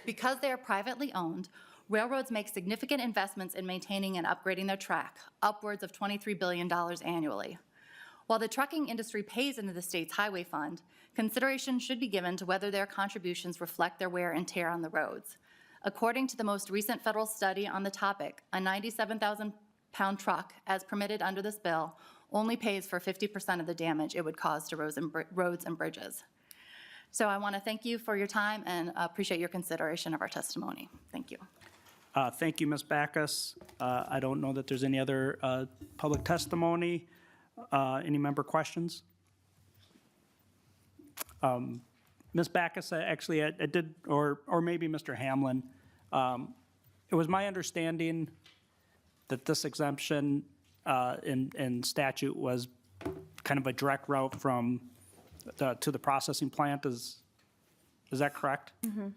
Because they are privately owned, railroads make significant investments in maintaining and upgrading their track, upwards of $23 billion annually. While the trucking industry pays into the state's highway fund, consideration should be given to whether their contributions reflect their wear and tear on the roads. According to the most recent federal study on the topic, a 97,000-pound truck, as permitted under this bill, only pays for 50% of the damage it would cause to roads and bridges. So I want to thank you for your time and appreciate your consideration of our testimony. Thank you. Thank you, Ms. Backus. I don't know that there's any other public testimony. Any member questions? Ms. Backus, actually, I did, or maybe Mr. Hamlin. It was my understanding that this exemption in statute was kind of a direct route from to the processing plant. Is that correct? Mm-hmm.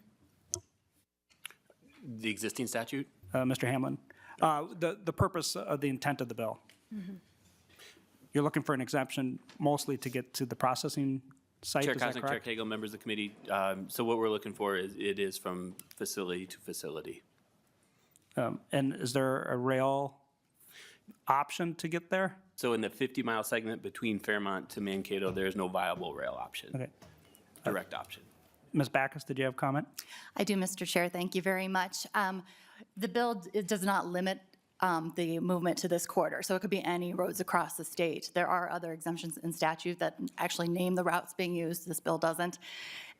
The existing statute? Mr. Hamlin, the purpose of the intent of the bill. Mm-hmm. You're looking for an exemption mostly to get to the processing site, Chair is that Koznick, Chair correct? Koegel, members of the committee. So what we're looking for is it is from facility to facility. And is there a rail option to get there? So in the 50-mile segment between Fairmont to Mankato, there is no viable rail option. Okay. Direct option. Ms. Backus, did you have a comment? I do, Mr. Chair. Thank you very much. The bill it does not limit the movement to this corridor, so it could be any roads across the state. There are other exemptions in statute that actually name the routes being used. This bill doesn't.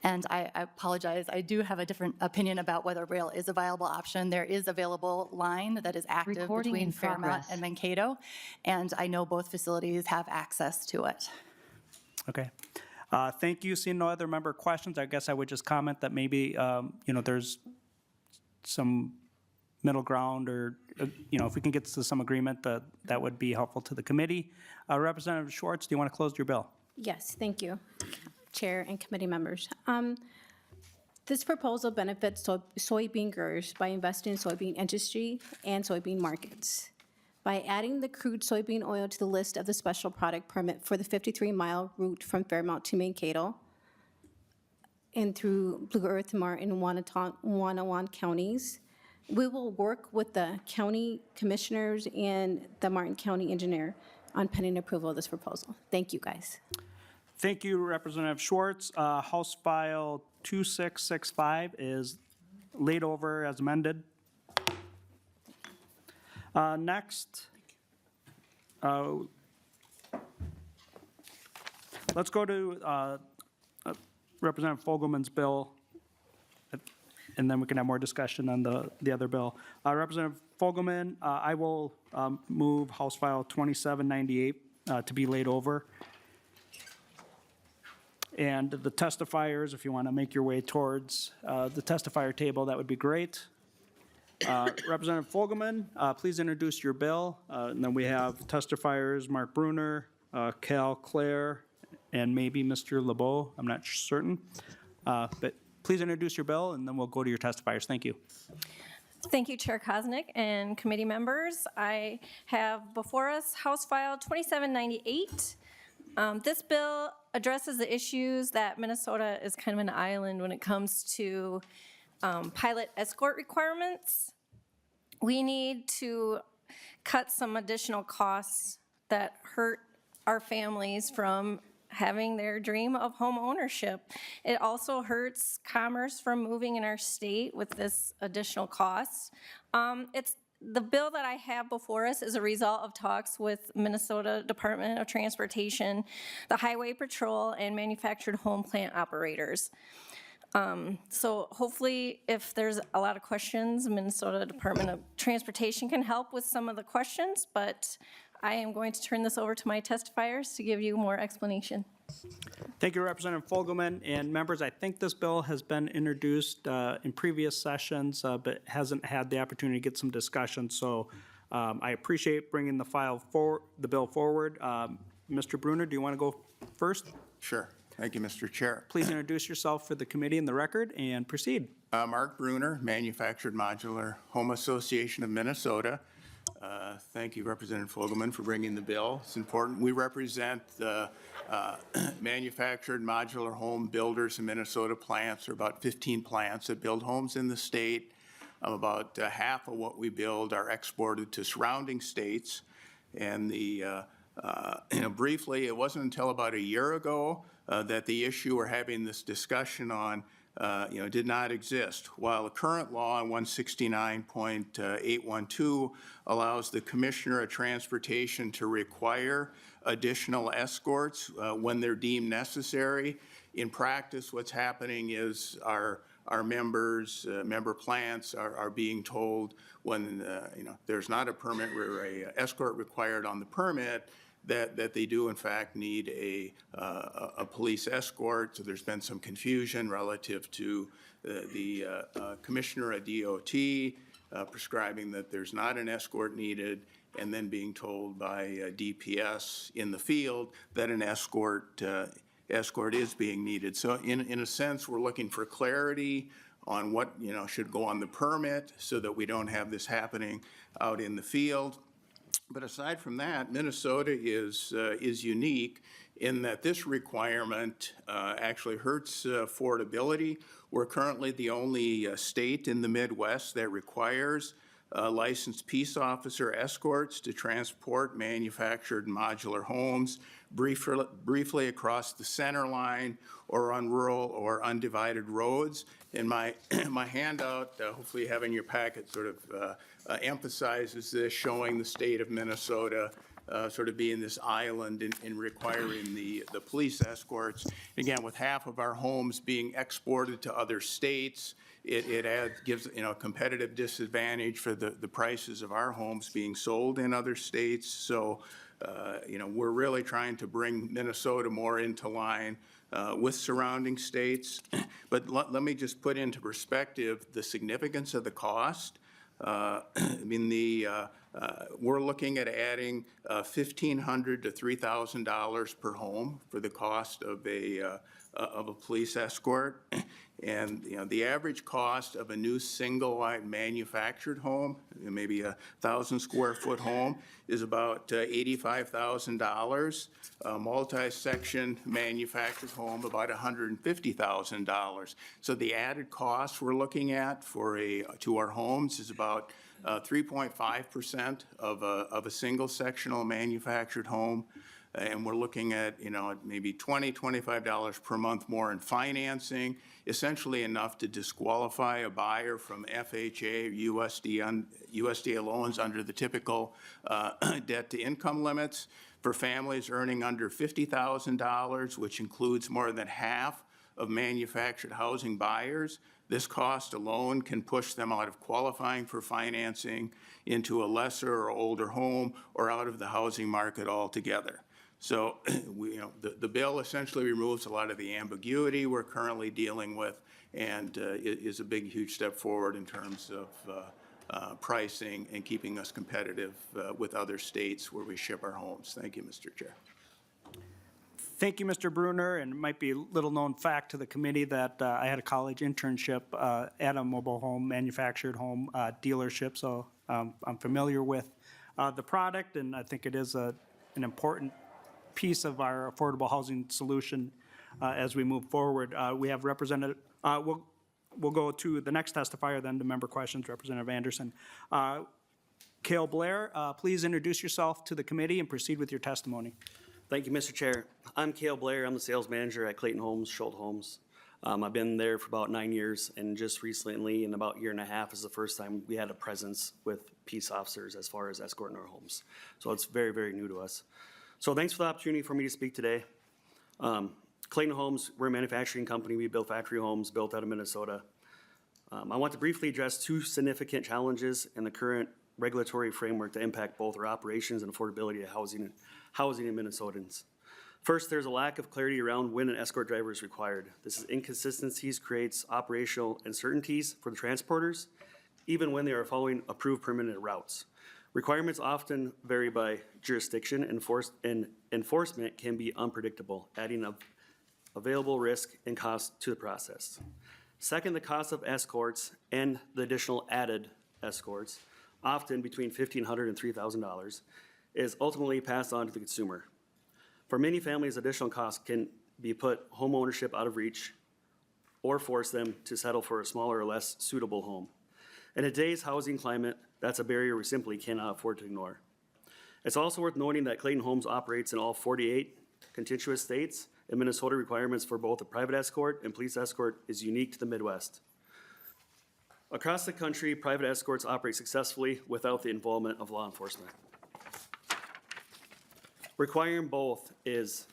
And I apologize, I do have a different opinion about whether rail is a viable option. There is available line that is active Recording between in Fairmont progress. and Mankato, and I know both facilities have access to it. Okay. Thank you. Seeing no other member questions, I guess I would just comment that maybe, there's some middle ground or, if we can get to some agreement, that would be helpful to the committee. Representative Schwartz, do you want to close your bill? Yes, thank you, Chair and committee members. This proposal benefits soybean growers by investing in soybean industry and soybean markets. By adding the crude soybean oil to the list of the special product permit for the 53-mile route from Fairmont to Mankato and through Blue Earth, Martin, and Wanawon counties, we will work with the county commissioners and the Martin County engineer on pending approval of this proposal. Thank you, guys. Thank you, Representative Schwartz. House File 2665 is laid over as amended. Next, let's go to Representative Fogelman's bill, and then we can have more discussion on the other bill. Representative Fogelman, I will move House File 2798 to be laid over. And the testifiers, if you want to make your way towards the testifier table, that would be great. Representative Fogelman, please introduce your bill. And then we have testifiers Mark Bruner, Cal Clare, and maybe Mr. LeBeau. I'm not certain. But please introduce your bill, and then we'll go to your testifiers. Thank you. Thank you, Chair Kosnick and committee members. I have before us House File 2798. This bill addresses the issues that Minnesota is kind of an island when it comes to pilot escort requirements. We need to cut some additional costs that hurt our families from having their dream of home ownership. It also hurts commerce from moving in our state with this additional costs. The bill that I have before us is a result of talks with Minnesota Department of Transportation, the Highway Patrol, and manufactured home plant operators. So hopefully, if there's a lot of questions, Minnesota Department of Transportation can help with some of the questions, but I am going to turn this over to my testifiers to give you more explanation. Thank you, Representative Fogelman. And members, I think this bill has been introduced in previous sessions, but hasn't had the opportunity to get some discussion. So I appreciate bringing the bill forward. Mr. Bruner, do you want to go first? Sure. Thank you, Mr. Chair. Please introduce yourself for the committee and the record and proceed. Mark Bruner, Manufactured Modular Home Association of Minnesota. Thank you, Representative Fogelman, for bringing the bill. It's important. We represent the manufactured modular home builders in Minnesota plants. There are about 15 plants that build homes in the state. About half of what we build are exported to surrounding states. And briefly, it wasn't until about a year ago that the issue we're having this discussion on did not exist. While the current law on 169.812 allows the Commissioner of Transportation to require additional escorts when they're deemed necessary, in practice what's happening is our member plants are being told when there's not a permit or a escort required on the permit, that they do in fact need a police escort. So there's been some confusion relative to the Commissioner of DOT prescribing that there's not an escort needed, and then being told by DPS in the field that an escort is being needed. So in a sense, we're looking for clarity on what should go on the permit so that we don't have this happening out in the field. But aside from that, Minnesota is unique in that this requirement actually hurts affordability. We're currently the only state in the Midwest that requires licensed peace officer escorts to transport manufactured modular homes briefly across the center line or on rural or undivided roads. And my handout, hopefully you have in your packet, sort of emphasizes this, showing the state of Minnesota sort of being this island in requiring the police escorts. Again, with half of our homes being exported to other states, it gives, you know, a competitive disadvantage for the prices of our homes being sold in other states. So, you know, we're really trying to bring Minnesota more into line with surrounding states. But let me just put into perspective the significance of the cost. I mean, we're looking at adding $1,500 to $3,000 per home for the cost of a police escort. And, you know, the average cost of a new single-wide manufactured home, maybe a 1,000-square-foot home, is about $85,000. A multi-section manufactured home, about $150,000. So the added cost we're looking at to our homes is about 3.5% of a single-sectional manufactured home. And we're looking at, you know, maybe $20, $25 per month more in financing, essentially enough to disqualify a buyer from FHA or USDA loans under the typical debt-to-income limits. For families earning under $50,000, which includes more than half of manufactured housing buyers, this cost alone can push them out of qualifying for financing into a lesser or older home or out of the housing market altogether. So, you know, the bill essentially removes a lot of the ambiguity we're currently dealing with, and is a big, huge step forward in terms of pricing and keeping us competitive with other states where we ship our homes. Thank you, Mr. Chair. Thank you, Mr. Bruner, and it might be a little-known fact to the committee that I had a college internship at a mobile home, manufactured home dealership, so I'm familiar with the product, and I think it is an important piece of our affordable housing solution as we move forward. We have Representative, we'll go to the next testifier, then to member questions, Representative Anderson. Cale Blair, please introduce yourself to the committee and proceed with your testimony. Thank you, Mr. Chair. I'm Cale Blair. I'm the sales manager at Clayton Homes, Schultz Homes. I've been there for about 9 years, and just recently, in about a year and a half, is the first time we had a presence with peace officers as far as escorting our homes. So it's very, very new to us. So thanks for the opportunity for me to speak today. Clayton Homes, we're a manufacturing company. We build factory homes built out of Minnesota. I want to briefly address two significant challenges in the current regulatory framework that impact both our operations and affordability of housing in Minnesotans. First, there's a lack of clarity around when an escort driver is required. This is inconsistencies creates operational uncertainties for the transporters, even when they are following approved permanent routes. Requirements often vary by jurisdiction, and enforcement can be unpredictable, adding available risk and cost to the process. Second, the cost of escorts and the additional added escorts, often between $1,500 and $3,000, is ultimately passed on to the consumer. For many families, additional costs can be put home ownership out of reach or force them to settle for a smaller or less suitable home. In today's housing climate, that's a barrier we simply cannot afford to ignore. It's also worth noting that Clayton Homes operates in all 48 contiguous states, and Minnesota requirements for both a private escort and police escort is unique to the Midwest. Across the country, private escorts operate successfully without the involvement of law enforcement. Requiring both is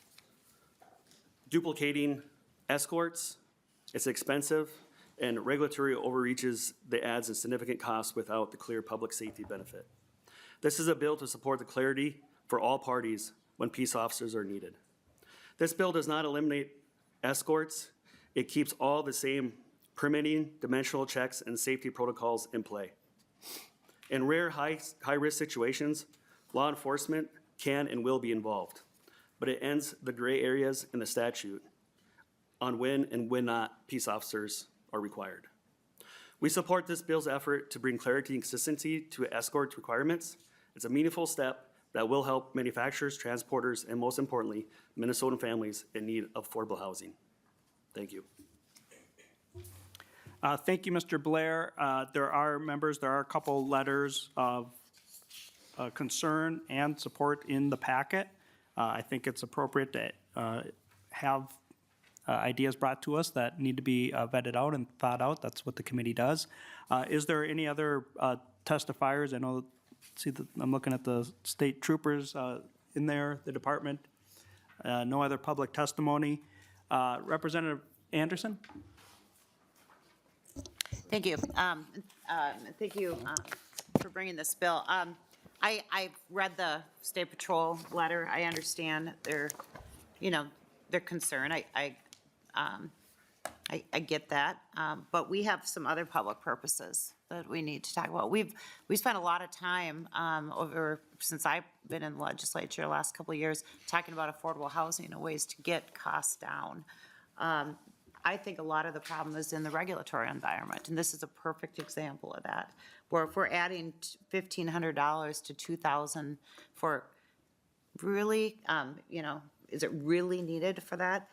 duplicating escorts, it's expensive, and regulatory overreaches that adds a significant cost without the clear public safety benefit. This is a bill to support the clarity for all parties when peace officers are needed. This bill does not eliminate escorts. It keeps all the same permitting, dimensional checks, and safety protocols in play. In rare high-risk situations, law enforcement can and will be involved, but it ends the gray areas in the statute on when and when not peace officers are required. We support this bill's effort to bring clarity and consistency to escort requirements. It's a meaningful step that will help manufacturers, transporters, and most importantly, Minnesotan families in need of affordable housing. Thank you. Thank you, Mr. Blair. There are a couple letters of concern and support in the packet. I think it's appropriate to have ideas brought to us that need to be vetted out and thought out. That's what the committee does. Is there any other testifiers? I know, I'm looking at the state troopers in there, the department. No other public testimony. Representative Anderson? Thank you. Thank you for bringing this bill. I read the State Patrol letter. I understand their concern. I get that. But we have some other public purposes that we need to talk about. We spent a lot of time since I've been in the legislature the last couple of years talking about affordable housing and ways to get costs down. I think a lot of the problem is in the regulatory environment, and this is a perfect example of that. Where if we're adding $1,500 to $2,000 for really, is it really needed for that?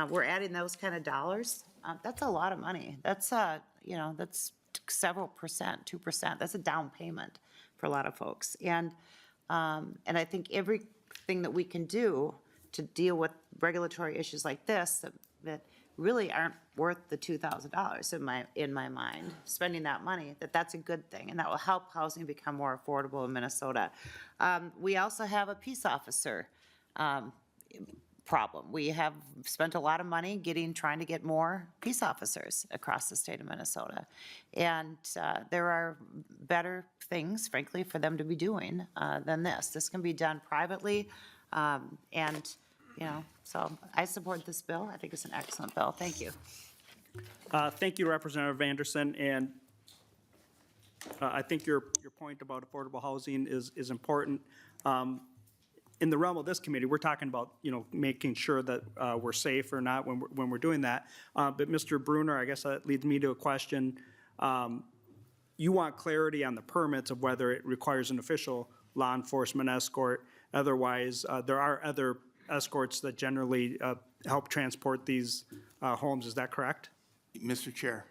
We're adding those kind of dollars. That's a lot of money. That's that's several percent, 2%. That's a down payment for a lot of folks. And I think everything that we can do to deal with regulatory issues like this that really aren't worth the $2,000 in my mind, spending that money, that's a good thing, and that will help housing become more affordable in Minnesota. We also have a peace officer problem. We have spent a lot of money trying to get more peace officers across the state of Minnesota. And there are better things, frankly, for them to be doing than this. This can be done privately, so I support this bill. I think it's an excellent bill. Thank you. Thank you, Representative Anderson, and I think your point about affordable housing is important. In the realm of this committee, we're talking about, making sure that we're safe or not when we're doing that. But Mr. Bruner, I guess that leads me to a question. You want clarity on the permits of whether it requires an official law enforcement escort. Otherwise, there are other escorts that generally help transport these homes. Is that correct? Mr. Chair,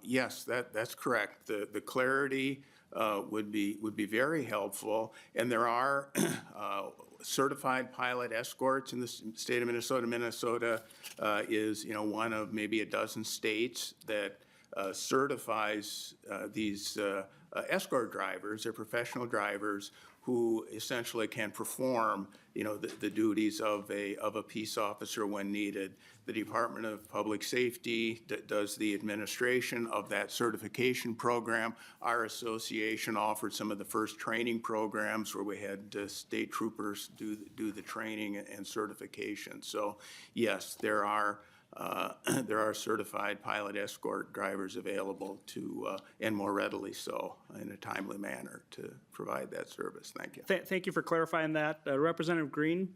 yes, that's correct. The clarity would be very helpful, and there are certified pilot escorts in the state of Minnesota. Minnesota is one of maybe a dozen states that certifies these escort drivers. They're professional drivers who essentially can perform the duties of a peace officer when needed. The Department of Public Safety does the administration of that certification program. Our association offered some of the first training programs where we had state troopers do the training and certification. So yes, there are certified pilot escort drivers available to, and more readily so, in a timely manner to provide that service. Thank you. Thank you for clarifying that. Representative Green?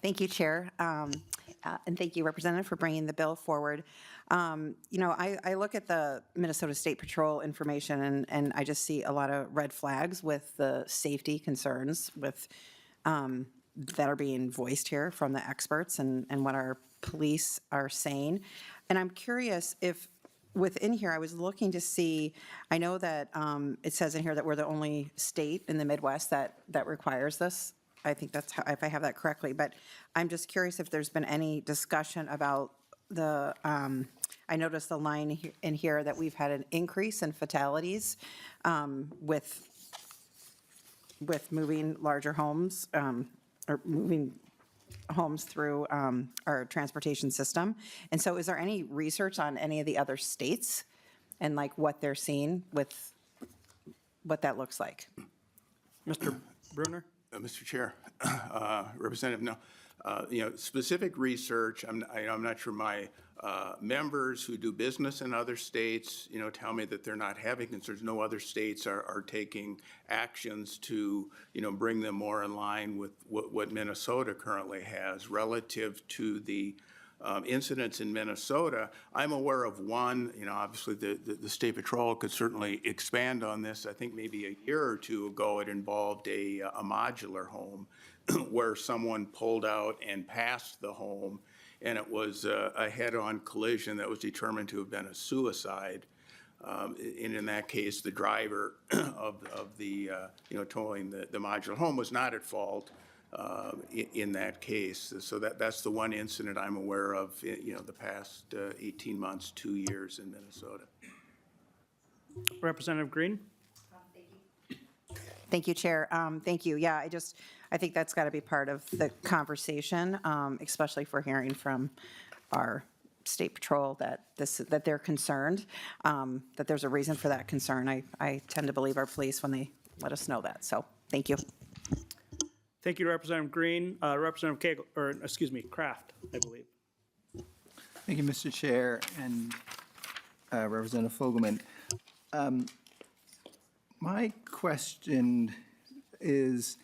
Thank you, Chair. And thank you, Representative, for bringing the bill forward. I look at the Minnesota State Patrol information, and I just see a lot of red flags with the safety concerns with that are being voiced here from the experts and what our police are saying. And I'm curious if within here, I was looking to see, I know that it says in here that we're the only state in the Midwest that requires this. I think that's how, if I have that correctly, but I'm just curious if there's been any discussion about the, I noticed the line in here that we've had an increase in fatalities with moving larger homes, or moving homes through our transportation system. And so is there any research on any of the other states and like what they're seeing with what that looks like? Mr. Bruner? Mr. Chair, Representative, no. Specific research, I'm not sure my members who do business in other states, tell me that they're not having concerns. No other states are taking actions to, bring them more in line with what Minnesota currently has relative to the incidents in Minnesota. I'm aware of one, obviously the State Patrol could certainly expand on this. I think maybe a year or two ago it involved a modular home where someone pulled out and passed the home and it was a head-on collision that was determined to have been a suicide. And in that case, the driver of the, towing the modular home was not at fault in that case. So that's the one incident I'm aware of, the past 18 months, 2 years in Minnesota. Representative Green? Thank you, Chair. Thank you. Yeah, I think that's got to be part of the conversation, especially if we're hearing from our State Patrol that they're concerned, that there's a reason for that concern. I tend to believe our police when they let us know that. So, thank you. Thank you, Representative Green. Representative Kraft, I believe. Thank you, Mr. Chair, and Representative Fogelman. My question is,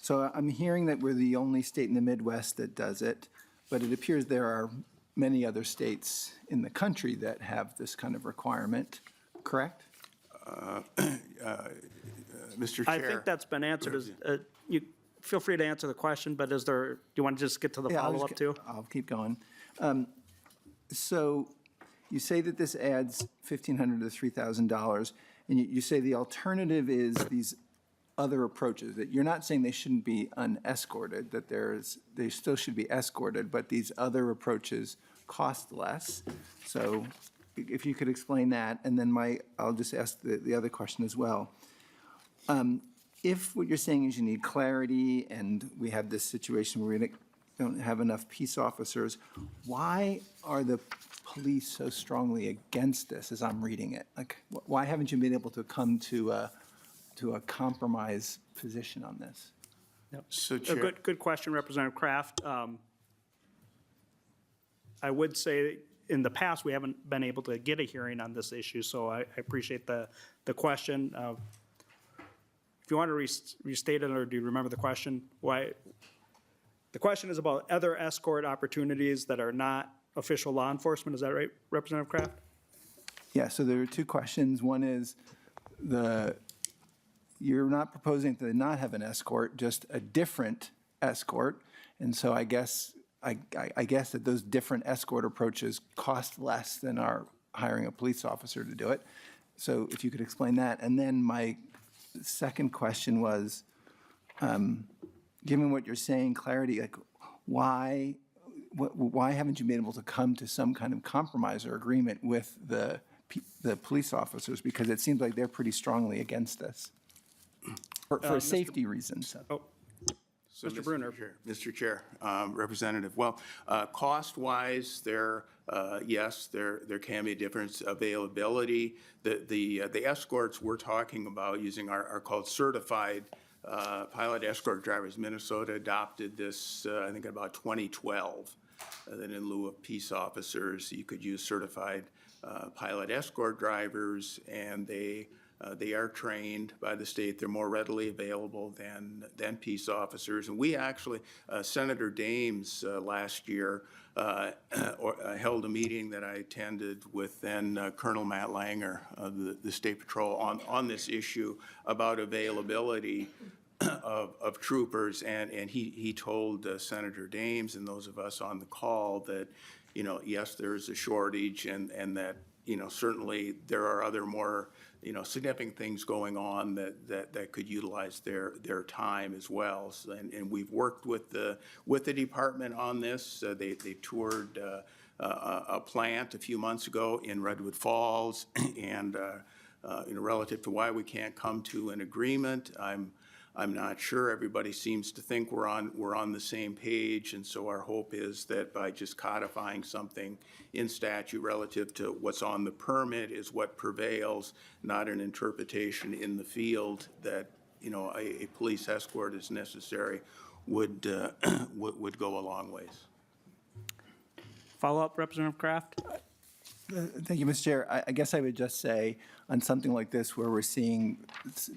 so I'm hearing that we're the only state in the Midwest that does it, but it appears there are many other states in the country that have this kind of requirement, correct? Mr. Chair. I think that's been answered. You feel free to answer the question, but do you want to just get to the follow-up too? I'll keep going. So you say that this adds $1,500 to $3,000, and you say the alternative is these other approaches, that you're not saying they shouldn't be unescorted, that they still should be escorted, but these other approaches cost less. So if you could explain that, and then I'll just ask the other question as well. If what you're saying is you need clarity, and we have this situation where we don't have enough peace officers, why are the police so strongly against this as I'm reading it? Like, why haven't you been able to come to a compromise position on this? Yep. So, Chair. Good question, Representative Kraft. I would say in the past, we haven't been able to get a hearing on this issue, so I appreciate the question. If you want to restate it, or do you remember the question? Why? The question is about other escort opportunities that are not official law enforcement. Is that right, Representative Kraft? Yeah, so there are two questions. One is you're not proposing to not have an escort, just a different escort. And so I guess that those different escort approaches cost less than our hiring a police officer to do it. So if you could explain that. And then my second question was, given what you're saying, clarity, like why haven't you been able to come to some kind of compromise or agreement with the police officers? Because it seems like they're pretty strongly against this for safety reasons. So, Mr. Bruner. Mr. Chair, Representative, well, cost-wise, yes, there can be a difference. Availability, the escorts we're talking about using are called certified pilot escort drivers. Minnesota adopted this, I think, in about 2012. That in lieu of peace officers, you could use certified pilot escort drivers, and they are trained by the state. They're more readily available than peace officers. And we actually, Senator Dames last year held a meeting that I attended with then Colonel Matt Langer of the State Patrol on this issue about availability of troopers. And he told Senator Dames and those of us on the call that, yes, there's a shortage, and that, certainly there are other more significant things going on that could utilize their time as well. So, and we've worked with the department on this. They toured a plant a few months ago in Redwood Falls, and relative to why we can't come to an agreement, I'm not sure. Everybody seems to think we're on the same page, and so our hope is that by just codifying something in statute relative to what's on the permit is what prevails, not an interpretation in the field that a police escort is necessary would go a long ways. Follow up, Representative Kraft. Thank you, Mr. Chair. I guess I would just say on something like this where we're seeing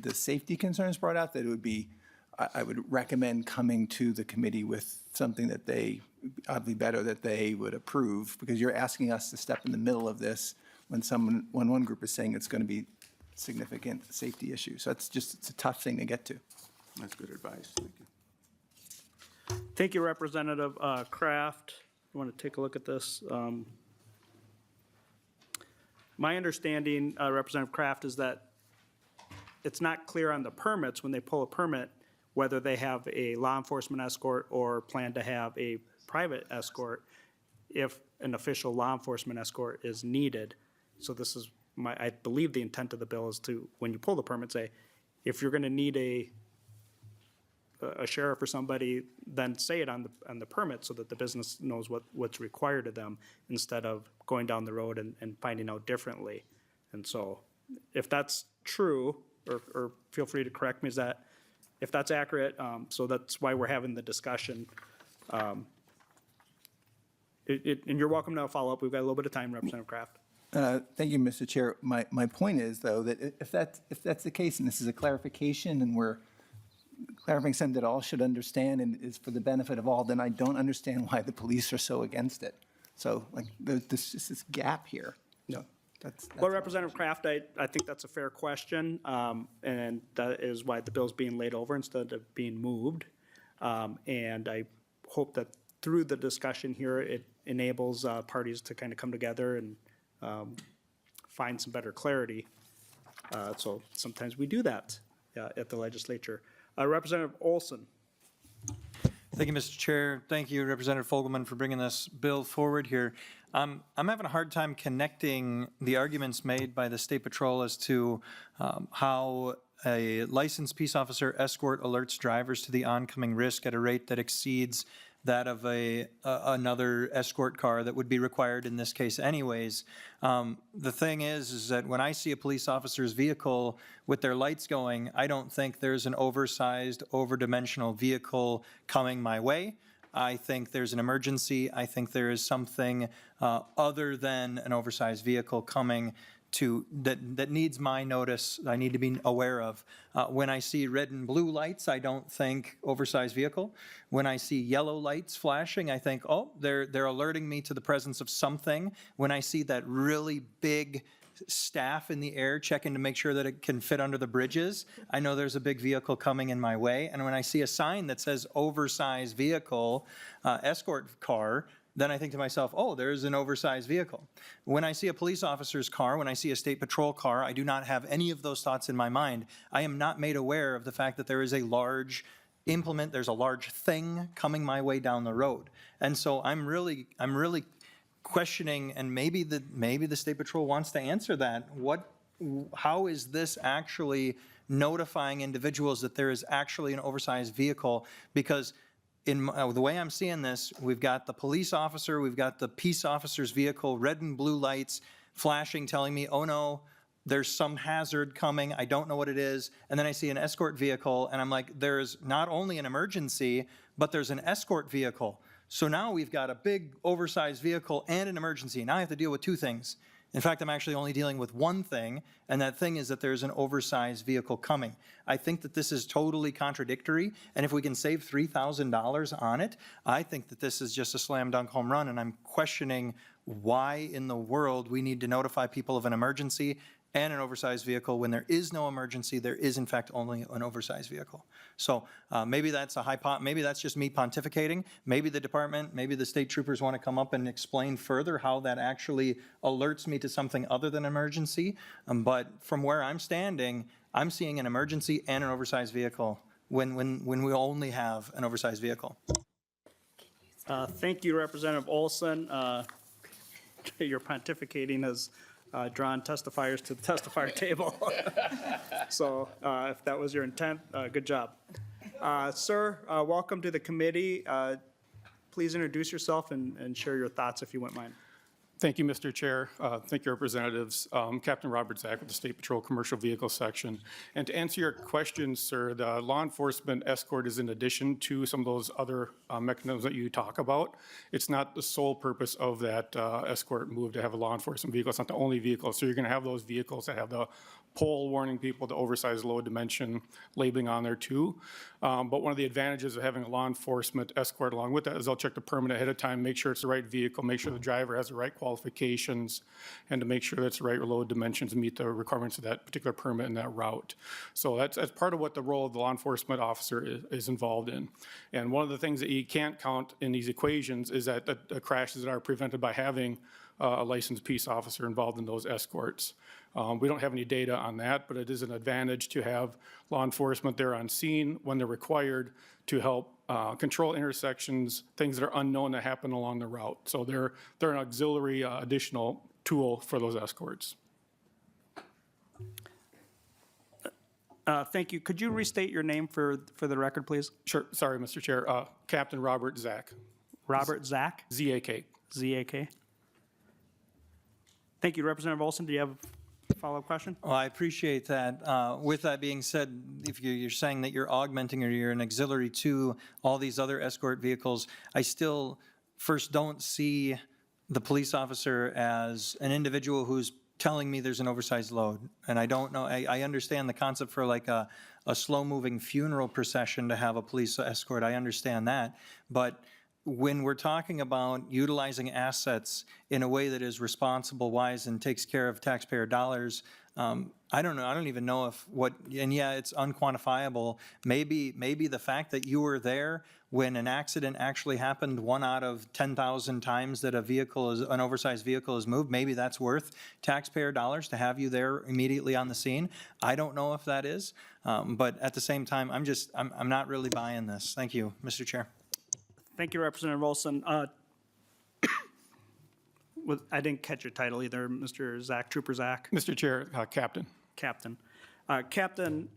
the safety concerns brought out, that it would be, I would recommend coming to the committee with something that I'd be better that they would approve, because you're asking us to step in the middle of this when one group is saying it's going to be significant safety issue. So it's a tough thing to get to. That's good advice. Thank you. Thank you, Representative Kraft. you want to take a look at this? My understanding, Representative Kraft, is that it's not clear on the permits, when they pull a permit, whether they have a law enforcement escort or plan to have a private escort, if an official law enforcement escort is needed. So this is I believe the intent of the bill is to, when you pull the permit, say, if you're going to need a sheriff or somebody, then say it on the permit so that the business knows what's required of them, instead of going down the road and finding out differently. And so if that's true, or feel free to correct me, if that's accurate, so that's why we're having the discussion. And you're welcome to follow up. We've got a little bit of time, Representative Kraft. Thank you, Mr. Chair. My point is, though, that if that's the case, and this is a clarification, and we're clarifying something that all should understand and is for the benefit of all, then I don't understand why the police are so against it. So, like, there's just this gap here. No, that's Well, Representative Kraft, I think that's a fair question, and that is why the bill's being laid over instead of being moved. And I hope that through the discussion here, it enables parties to kind of come together and find some better clarity. So sometimes we do that at the legislature. Representative Olson. Thank you, Mr. Chair. Thank you, Representative Fogelman, for bringing this bill forward here. I'm having a hard time connecting the arguments made by the State Patrol as to how a licensed peace officer escort alerts drivers to the oncoming risk at a rate that exceeds that of another escort car that would be required in this case anyways. The thing is that when I see a police officer's vehicle with their lights going, I don't think there's an oversized, overdimensional vehicle coming my way. I think there's an emergency. I think there is something other than an oversized vehicle coming that needs my notice, I need to be aware of. When I see red and blue lights, I don't think oversized vehicle. When I see yellow lights flashing, I think, oh, they're alerting me to the presence of something. When I see that really big staff in the air checking to make sure that it can fit under the bridges, I know there's a big vehicle coming in my way. And when I see a sign that says oversized vehicle, escort car, then I think to myself, oh, there's an oversized vehicle. When I see a police officer's car, when I see a state patrol car, I do not have any of those thoughts in my mind. I am not made aware of the fact that there is a large implement, there's a large thing coming my way down the road. And so I'm really questioning, and maybe the state patrol wants to answer that. How is this actually notifying individuals that there is actually an oversized vehicle? Because in the way I'm seeing this, we've got the police officer, we've got the peace officer's vehicle, red and blue lights flashing, telling me, oh no, there's some hazard coming, I don't know what it is. And then I see an escort vehicle, and I'm like, there's not only an emergency, but there's an escort vehicle. So now we've got a big oversized vehicle and an emergency. Now I have to deal with two things. In fact, I'm actually only dealing with one thing, and that thing is that there's an oversized vehicle coming. I think that this is totally contradictory, and if we can save $3,000 on it, I think that this is just a slam dunk home run, and I'm questioning why in the world we need to notify people of an emergency and an oversized vehicle when there is no emergency. There is in fact only an oversized vehicle. So maybe that's maybe that's just me pontificating. Maybe the department, maybe the state troopers want to come up and explain further how that actually alerts me to something other than emergency. But from where I'm standing, I'm seeing an emergency and an oversized vehicle when we only have an oversized vehicle. Thank you, Representative Olson. Your pontificating has drawn testifiers to the testifier table. So if that was your intent, good job. Sir, welcome to the committee. Please introduce yourself and share your thoughts if you wouldn't mind. Thank you, Mr. Chair. Thank you, representatives. Captain Robert Zach with the State Patrol Commercial Vehicle Section. And to answer your question, sir, the law enforcement escort is in addition to some of those other mechanisms that you talk about. It's not the sole purpose of that escort move to have a law enforcement vehicle. It's not the only vehicle. So you're going to have those vehicles that have the pole warning people the oversized load dimension labeling on there too. But one of the advantages of having a law enforcement escort along with that is they'll check the permit ahead of time, make sure it's the right vehicle, make sure the driver has the right qualifications, and to make sure that's the right load dimensions and meet the requirements of that particular permit and that route. So that's part of what the role of the law enforcement officer is involved in. And one of the things that you can't count in these equations is that the crashes that are prevented by having a licensed peace officer involved in those escorts. We don't have any data on that, but it is an advantage to have law enforcement there on scene when they're required to help control intersections, things that are unknown that happen along the route. So they're an auxiliary additional tool for those escorts. Thank you. Could you restate your name for the record, please? Sure. Sorry, Mr. Chair. Captain Robert Zak. Robert Zak? Z-A-K. Z-A-K. Thank you. Representative Olson, do you have a follow-up question? Well, I appreciate that. With that being said, if you're saying that you're augmenting or you're an auxiliary to all these other escort vehicles, I still first don't see the police officer as an individual who's telling me there's an oversized load. And I don't know, I understand the concept for like a slow-moving funeral procession to have a police escort. I understand that. But when we're talking about utilizing assets in a way that is responsible, wise, and takes care of taxpayer dollars, I don't know. I don't even know if what, and yeah, it's unquantifiable. Maybe the fact that you were there when an accident actually happened 1 out of 10,000 times that an oversized vehicle is moved, maybe that's worth taxpayer dollars to have you there immediately on the scene. I don't know if that is, but at the same time, I'm not really buying this. Thank you, Mr. Chair. Thank you, Representative Olson. I didn't catch your title either, Mr. Zak, Trooper Zak. Mr. Chair, Captain. Captain. Captain,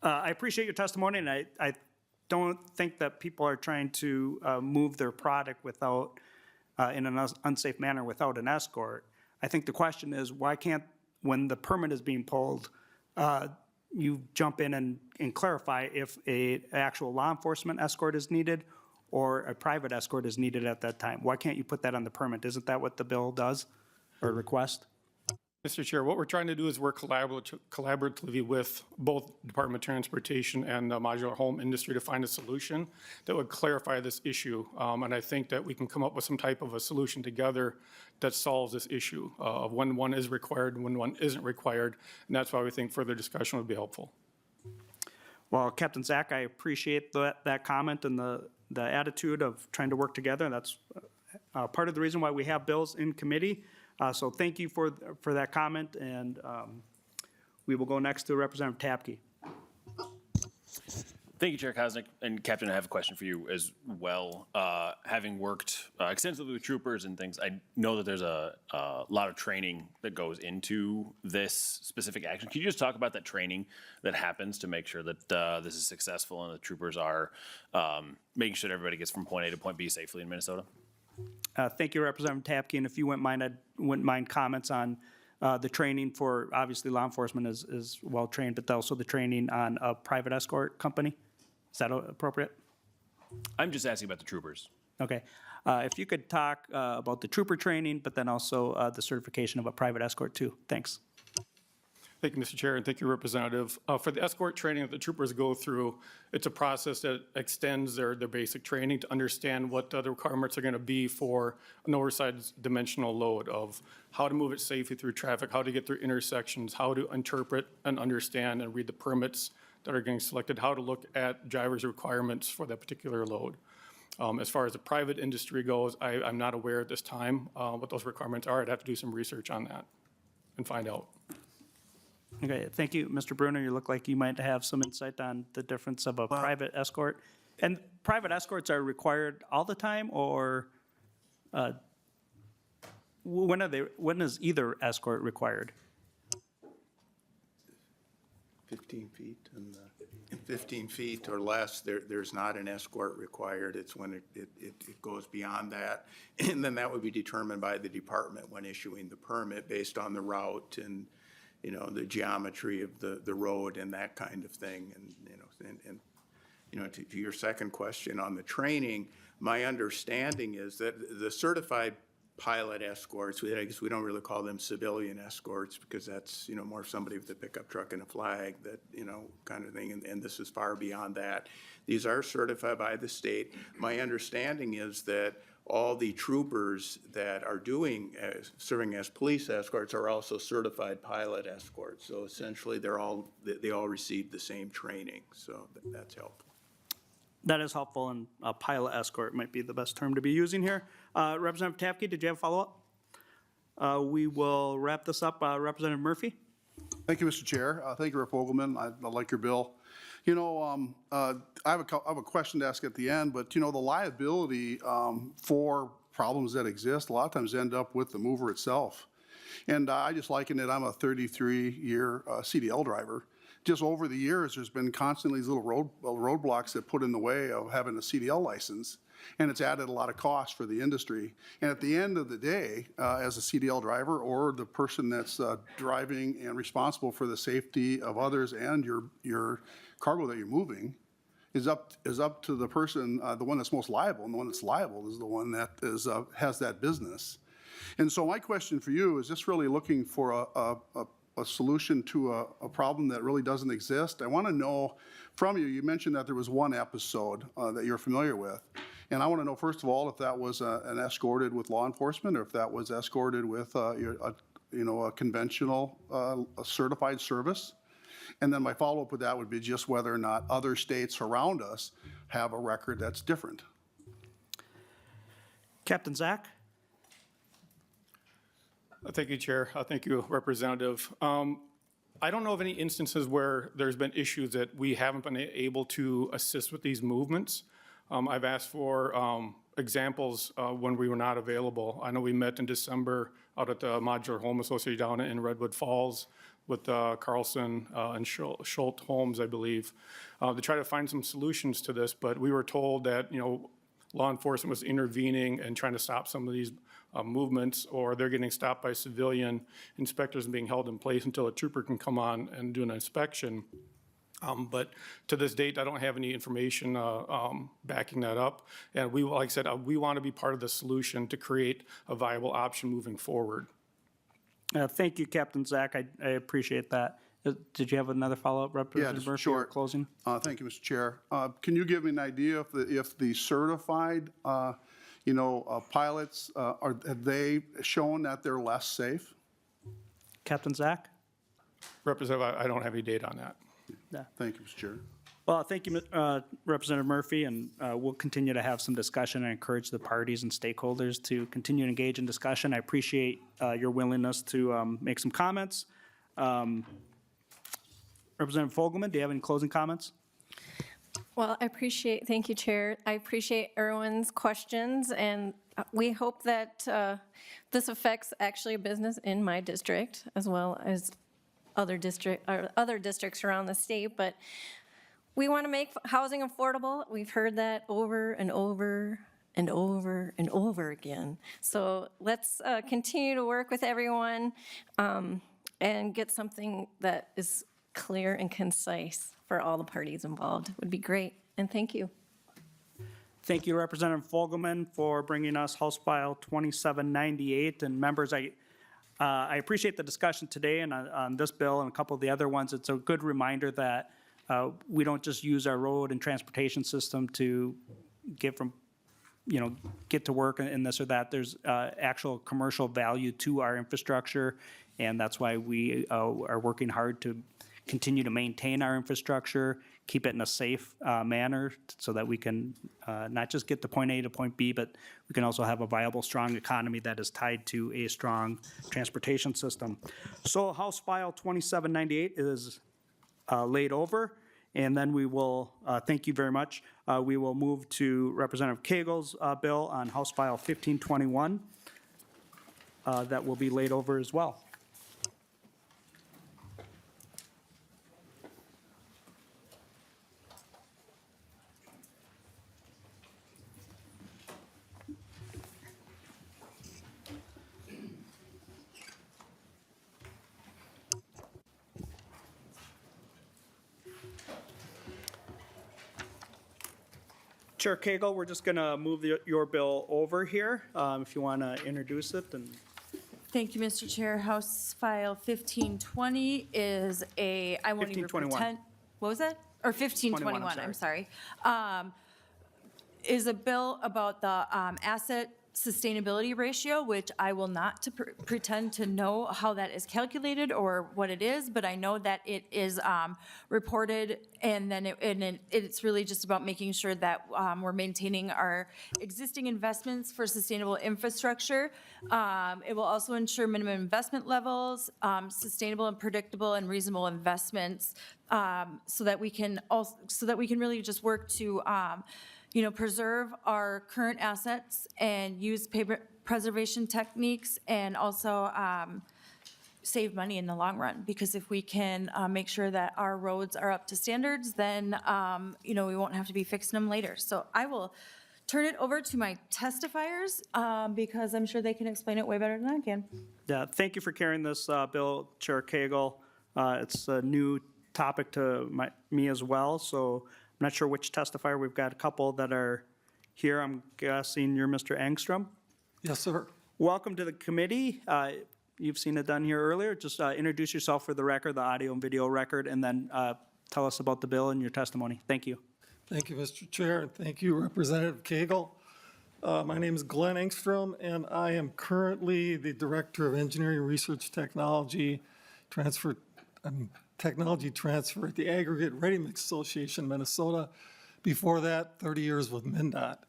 I appreciate your testimony, and I don't think that people are trying to move their product without, in an unsafe manner without an escort. I think the question is, why can't, when the permit is being pulled, you jump in and clarify if an actual law enforcement escort is needed or a private escort is needed at that time? Why can't you put that on the permit? Isn't that what the bill does or request? Mr. Chair, what we're trying to do is work collaboratively with both Department of Transportation and the modular home industry to find a solution that would clarify this issue. And I think that we can come up with some type of a solution together that solves this issue of when one is required and when one isn't required. And that's why we think further discussion would be helpful. Well, Captain Zak, I appreciate that comment and the attitude of trying to work together. That's part of the reason why we have bills in committee. So thank you for that comment, and we will go next to Representative Tapke. Thank you, Chair Koznick. And Captain, I have a question for you as well. Having worked extensively with troopers and things, I know that there's a lot of training that goes into this specific action. Can you just talk about that training that happens to make sure that this is successful and the troopers are making sure that everybody gets from point A to point B safely in Minnesota? Thank you, Representative Tapke, and if you wouldn't mind comments on the training for, obviously law enforcement is well trained, but also the training on a private escort company. Is that appropriate? I'm just asking about the troopers. Okay. If you could talk about the trooper training, but then also the certification of a private escort too. Thanks. Thank you, Mr. Chair, and thank you, Representative. For the escort training that the troopers go through, it's a process that extends their basic training to understand what the requirements are going to be for an oversized dimensional load of how to move it safely through traffic, how to get through intersections, how to interpret and understand and read the permits that are getting selected, how to look at drivers' requirements for that particular load. As far as the private industry goes, I'm not aware at this time what those requirements are. I'd have to do some research on that and find out. Okay, thank you, Mr. Bruner. You look like you might have some insight on the difference of a private escort. And private escorts are required all the time, or when is either escort required? 15 feet and 15 feet or less, there's not an escort required. It's when it goes beyond that. And then that would be determined by the department when issuing the permit based on the route and, you know, the geometry of the road and that kind of thing. And to your second question on the training, my understanding is that the certified pilot escorts. I guess we don't really call them civilian escorts because that's, more somebody with a pickup truck and a flag, that, kind of thing, and this is far beyond that. These are certified by the state. My understanding is that all the troopers that are serving as police escorts are also certified pilot escorts. So essentially, they all receive the same training, so that's helpful. That is helpful, and a pilot escort might be the best term to be using here. Representative Tapke, did you have a follow-up? We will wrap this up. Representative Murphy? Thank you, Mr. Chair. Thank you, Rep. Fogelman. I like your bill. I have a question to ask at the end, but, the liability for problems that exist a lot of times end up with the mover itself. And I just liken it, I'm a 33-year CDL driver. Just over the years, there's been constantly these little roadblocks that put in the way of having a CDL license, and it's added a lot of cost for the industry. And at the end of the day, as a CDL driver or the person that's driving and responsible for the safety of others and your cargo that you're moving, is up to the person, the one that's most liable, and the one that's liable is the one that has that business. And so my question for you is just really looking for a solution to a problem that really doesn't exist. I want to know from you, you mentioned that there was one episode that you're familiar with. And I want to know, first of all, if that was an escorted with law enforcement or if that was escorted with a conventional a certified service. And then my follow-up with that would be just whether or not other states around us have a record that's different. Captain Zach? Thank you, Chair. Thank you, Representative. I don't know of any instances where there's been issues that we haven't been able to assist with these movements. I've asked for examples when we were not available. I know we met in December out at the Modular Home Association down in Redwood Falls with Carlson and Schultz Homes, I believe, to try to find some solutions to this. But we were told that, law enforcement was intervening and trying to stop some of these movements, or they're getting stopped by civilian inspectors and being held in place until a trooper can come on and do an inspection. But to this date, I don't have any information backing that up. And we, like I said, we want to be part of the solution to create a viable option moving forward. Thank you, Captain Zach. I appreciate that. Did you have another follow-up, Representative Murphy, or closing? Thank you, Mr. Chair. Can you give me an idea if the certified pilots, have they shown that they're less safe? Captain Zach? Representative, I don't have any data on that. Yeah. Thank you, Mr. Chair. Well, thank you, Representative Murphy, and we'll continue to have some discussion and encourage the parties and stakeholders to continue to engage in discussion. I appreciate your willingness to make some comments. Representative Fogelman, do you have any closing comments? Well, thank you, Chair. I appreciate everyone's questions, and we hope that this affects actually a business in my district as well as other districts around the state. But we want to make housing affordable. We've heard that over and over and over and over again. So let's continue to work with everyone and get something that is clear and concise for all the parties involved. Would be great, and thank you. Thank you, Representative Fogelman, for bringing us House File 2798. And members, I appreciate the discussion today and on this bill and a couple of the other ones. It's a good reminder that we don't just use our road and transportation system to get to work and this or that. There's actual commercial value to our infrastructure, and that's why we are working hard to continue to maintain our infrastructure, keep it in a safe manner so that we can not just get to point A to point B, but we can also have a viable, strong economy that is tied to a strong transportation system. So House File 2798 is laid over, and then we will, thank you very much, we will move to Representative Koegel's bill on House File 1521 that will be laid over as well. Chair Koegel, we're just going to move your bill over here, if you want to introduce it. And Thank you, Mr. Chair. House File 1520 is a, I won't even 1521. pretend. What was that? Or 1521, 21, I'm sorry. Is a bill about the asset sustainability ratio, which I will not pretend to know how that is calculated or what it is, but I know that it is reported, and then it's really just about making sure that we're maintaining our existing investments for sustainable infrastructure. It will also ensure minimum investment levels, sustainable and predictable and reasonable investments, so that we can really just work to preserve our current assets and use pavement preservation techniques, and also save money in the long run. Because if we can make sure that our roads are up to standards, then we won't have to be fixing them later. So I will turn it over to my testifiers, because I'm sure they can explain it way better than I can. yeah, thank you for carrying this bill, Chair Koegel. It's a new topic to me as well, so I'm not sure which testifier. We've got a couple that are here. I'm guessing you're Mr. Engstrom. Yes, sir. Welcome to the committee. You've seen it done here earlier. Just introduce yourself for the record, the audio and video record, and then tell us about the bill and your testimony. Thank you. Thank you, Mr. Chair, and thank you, Representative Koegel. My name is Glenn Engstrom, and I am currently the Director of Engineering Research Technology Transfer at the Aggregate Ready Mix Association, Minnesota. Before that, 30 years with MnDOT.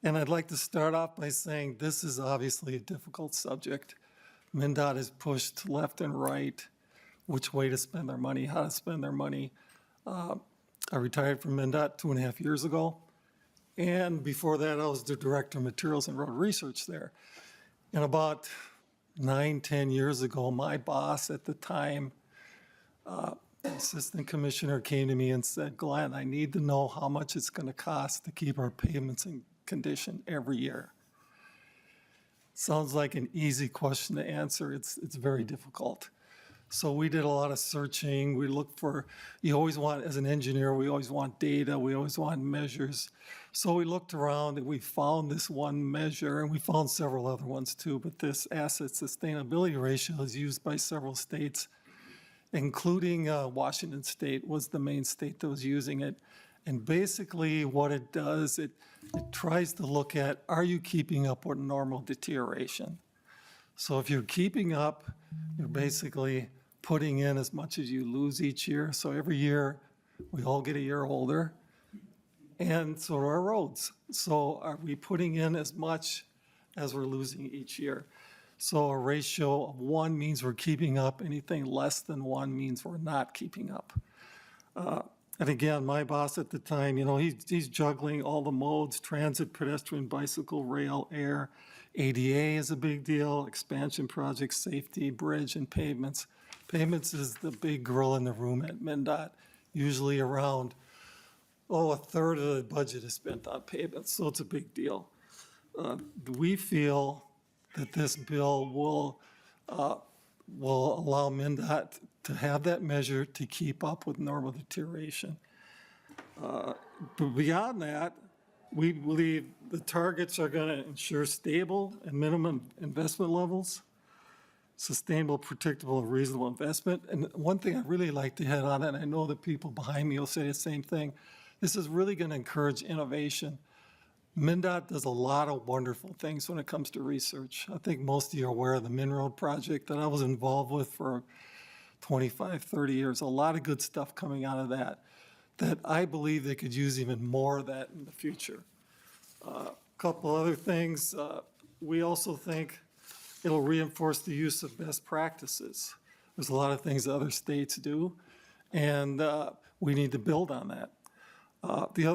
And I'd like to start off by saying this is obviously a difficult subject. MnDOT is pushed left and right, which way to spend their money, how to spend their money. I retired from MnDOT 2.5 years ago. And before that, I was the Director of Materials and Road Research there. And about 9-10 years ago, my boss at the time, Assistant Commissioner, came to me and said, Glenn, I need to know how much it's going to cost to keep our pavements in condition every year. Sounds like an easy question to answer. It's very difficult. So we did a lot of searching. We looked for, you always want, as an engineer, we always want data. We always want measures. So we looked around and we found this one measure, and we found several other ones too, but this asset sustainability ratio is used by several states, including Washington State was the main state that was using it. And basically what it does, it tries to look at, are you keeping up with normal deterioration? So if you're keeping up, you're basically putting in as much as you lose each year. So every year, we all get a year older, and so are our roads. So are we putting in as much as we're losing each year? So a ratio of 1 means we're keeping up. Anything less than 1 means we're not keeping up. And again, my boss at the time, he's juggling all the modes: transit, pedestrian, bicycle, rail, air. ADA is a big deal, expansion projects, safety, bridge, and pavements. Pavements is the big girl in the room at MnDOT. Usually around, a third of the budget is spent on pavements, so it's a big deal. We feel that this bill will allow MnDOT to have that measure to keep up with normal deterioration. But beyond that, we believe the targets are going to ensure stable and minimum investment levels, sustainable, predictable, and reasonable investment. And one thing I really like to hit on, and I know the people behind me will say the same thing, this is really going to encourage innovation. MnDOT does a lot of wonderful things when it comes to research. I think most of you are aware of the MnRoad project that I was involved with for 25, 30 years. A lot of good stuff coming out of that I believe they could use even more of that in the future. Couple other things. We also think it'll reinforce the use of best practices. There's a lot of things that other states do, and we need to build on that. The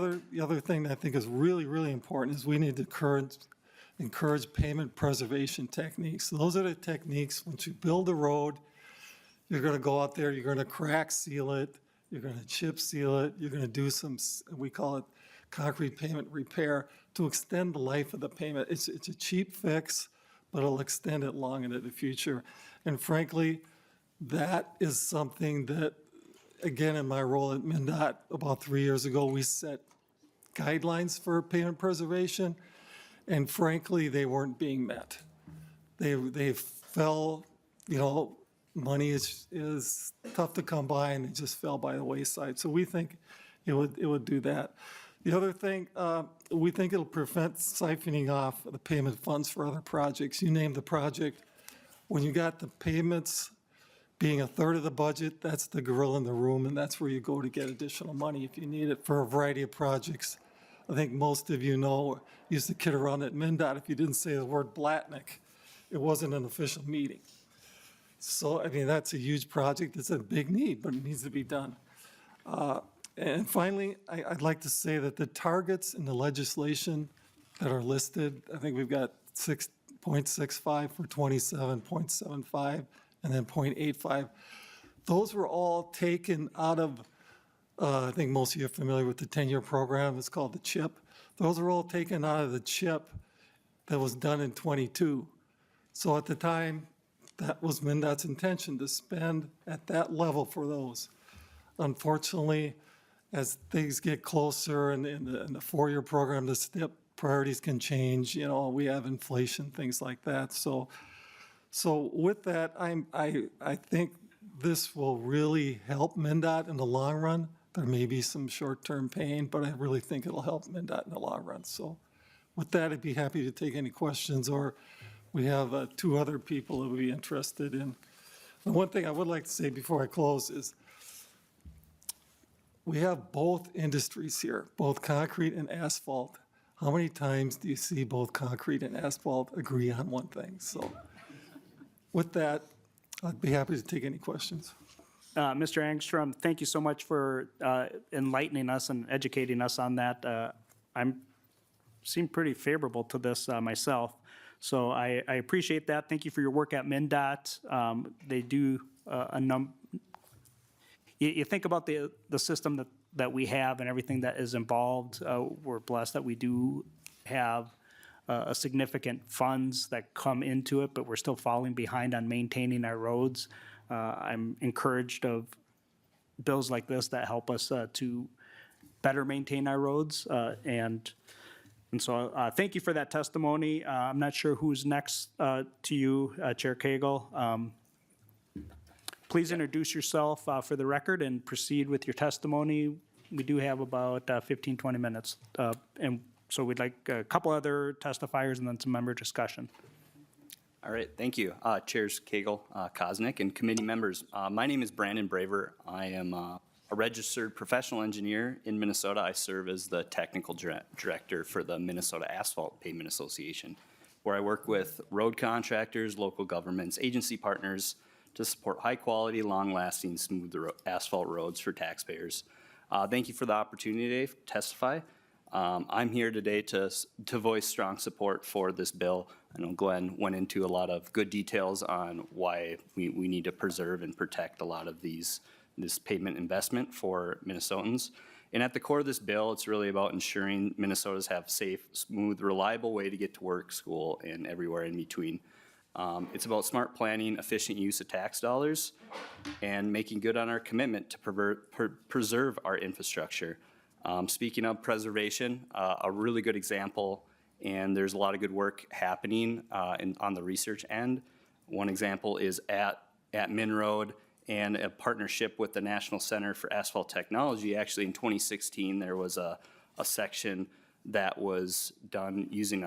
other thing that I think is really, really important is we need to encourage pavement preservation techniques. So those are the techniques, once you build a road, you're going to go out there, you're going to crack seal it, you're going to chip seal it, you're going to do some, we call it concrete pavement repair, to extend the life of the pavement. It's a cheap fix, but it'll extend it long into the future. And frankly, that is something that, again, in my role at MnDOT about 3 years ago, we set guidelines for pavement preservation, and frankly, they weren't being met. They fell, you know, money is tough to come by, and it just fell by the wayside. So we think it would do that. The other thing, we think it'll prevent siphoning off the payment funds for other projects. You name the project. When you got the payments being a third of the budget, that's the gorilla in the room, and that's where you go to get additional money if you need it for a variety of projects. I think most of you know, used to kid around at MnDOT, if you didn't say the word Blatnick, it wasn't an official meeting. So, I mean, that's a huge project. It's a big need, but it needs to be done. And finally, I'd like to say that the targets in the legislation that are listed, I think we've got 6.65 for 27, 0.75, and then 0.85. Those were all taken out of, I think most of you are familiar with the 10-year program. It's called the CHIP. Those are all taken out of the CHIP that was done in 22. So at the time, that was MnDOT's intention, to spend at that level for those. Unfortunately, as things get closer in the four-year program, the STIP priorities can change. You know, we have inflation, things like that. So with that, I think this will really help MnDOT in the long run. There may be some short-term pain, but I really think it'll help MnDOT in the long run. So with that, I'd be happy to take any questions, or we have two other people who would be interested in. The one thing I would like to say before I close is we have both industries here, both concrete and asphalt. How many times do you see both concrete and asphalt agree on one thing? So with that, I'd be happy to take any questions. Mr. Engstrom, thank you so much for enlightening us and educating us on that. Seem pretty favorable to this myself. So I appreciate that. Thank you for your work at MnDOT. They do you think about the system that we have and everything that is involved. We're blessed that we do have a significant funds that come into it, but we're still falling behind on maintaining our roads. I'm encouraged of bills like this that help us to better maintain our roads. And so thank you for that testimony. I'm not sure who's next to you, Chair Koegel. Please introduce yourself for the record and proceed with your testimony. We do have about 15, 20 minutes. And so we'd like a couple other testifiers and then some member discussion. All right, thank you. Chairs Koegel, Kosnick, and committee members. My name is Brandon Braver. I am a registered professional engineer in Minnesota. I serve as the technical director for the Minnesota Asphalt Pavement Association, where I work with road contractors, local governments, agency partners to support high-quality, long-lasting, smooth asphalt roads for taxpayers. Thank you for the opportunity today to testify. I'm here today to voice strong support for this bill. I know Glenn went into a lot of good details on why we need to preserve and protect a lot of this pavement investment for Minnesotans. And at the core of this bill, it's really about ensuring Minnesotans have safe, smooth, reliable way to get to work, school, and everywhere in between. It's about smart planning, efficient use of tax dollars, and making good on our commitment to preserve our infrastructure. Speaking of preservation, a really good example, and there's a lot of good work happening on the research end. One example is at Min Road and a partnership with the National Center for Asphalt Technology. Actually, in 2016, there was a section that was done using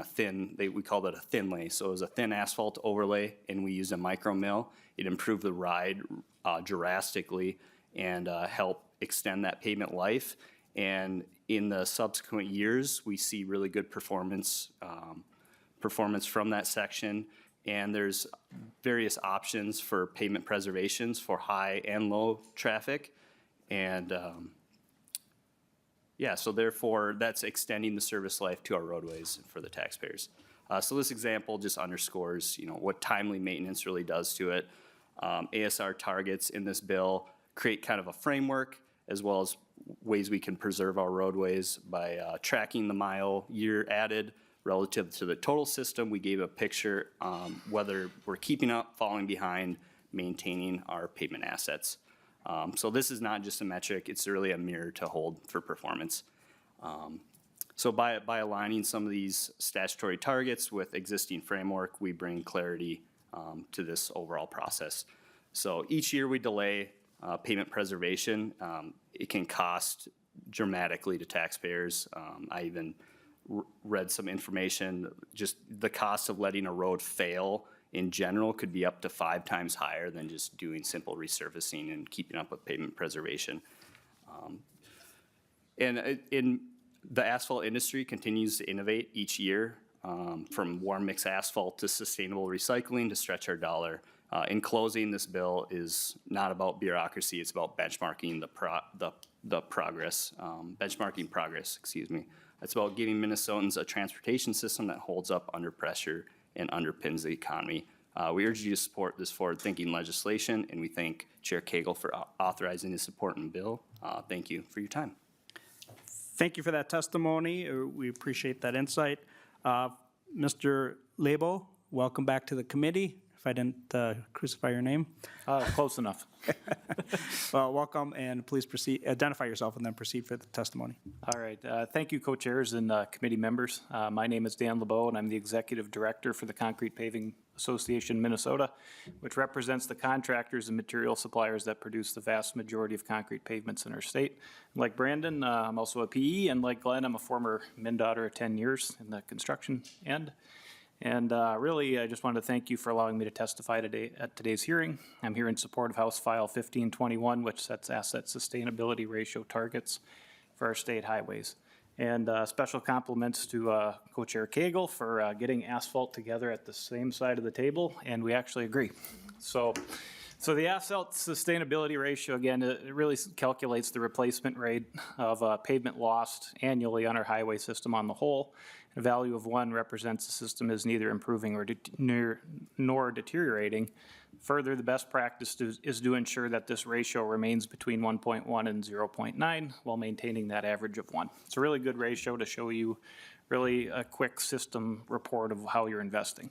we called it a thin lay. So it was a thin asphalt overlay, and we used a micro mill. It improved the ride drastically and helped extend that pavement life. And in the subsequent years, we see really good performance from that section. And there's various options for pavement preservations for high and low traffic. And so therefore, that's extending the service life to our roadways for the taxpayers. So this example just underscores, what timely maintenance really does to it. ASR targets in this bill create kind of a framework, as well as ways we can preserve our roadways by tracking the mile year added relative to the total system. We gave a picture whether we're keeping up, falling behind, maintaining our pavement assets. So this is not just a metric, it's really a mirror to hold for performance. So by aligning some of these statutory targets with existing framework, we bring clarity to this overall process. So each year we delay pavement preservation. It can cost dramatically to taxpayers. I even read some information, just the cost of letting a road fail in general could be up to 5 times higher than just doing simple resurfacing and keeping up with pavement preservation. And in the asphalt industry continues to innovate each year, from warm mix asphalt to sustainable recycling to stretch our dollar. In closing, this bill is not about bureaucracy, it's about benchmarking benchmarking progress, excuse me. It's about giving Minnesotans a transportation system that holds up under pressure and underpins the economy. We urge you to support this forward-thinking legislation, and we thank Chair Koegel for authorizing this important bill. Thank you for your time. Thank you for that testimony. We appreciate that insight. Mr. Lebo, welcome back to the committee, if I didn't crucify your name. Close enough. Well, welcome, and please proceed, identify yourself and then proceed for the testimony. All right. Thank you, co-chairs and committee members. My name is Dan LeBeau, and I'm the Executive Director for the Concrete Paving Association Minnesota, which represents the contractors and material suppliers that produce the vast majority of concrete pavements in our state. Like Brandon, I'm also a PE, and like Glenn, I'm a former MnDOTer of 10 years in the construction end. And really, I just wanted to thank you for allowing me to testify today at today's hearing. I'm here in support of House File 1521, which sets asset sustainability ratio targets for our state highways. And special compliments to Co-Chair Koegel for getting asphalt together at the same side of the table, and we actually agree. So the asphalt sustainability ratio, again, it really calculates the replacement rate of pavement lost annually on our highway system on the whole. A value of 1 represents the system is neither improving or nor deteriorating. Further, the best practice is to ensure that this ratio remains between 1.1 and 0.9 while maintaining that average of 1. It's a really good ratio to show you really a quick system report of how you're investing.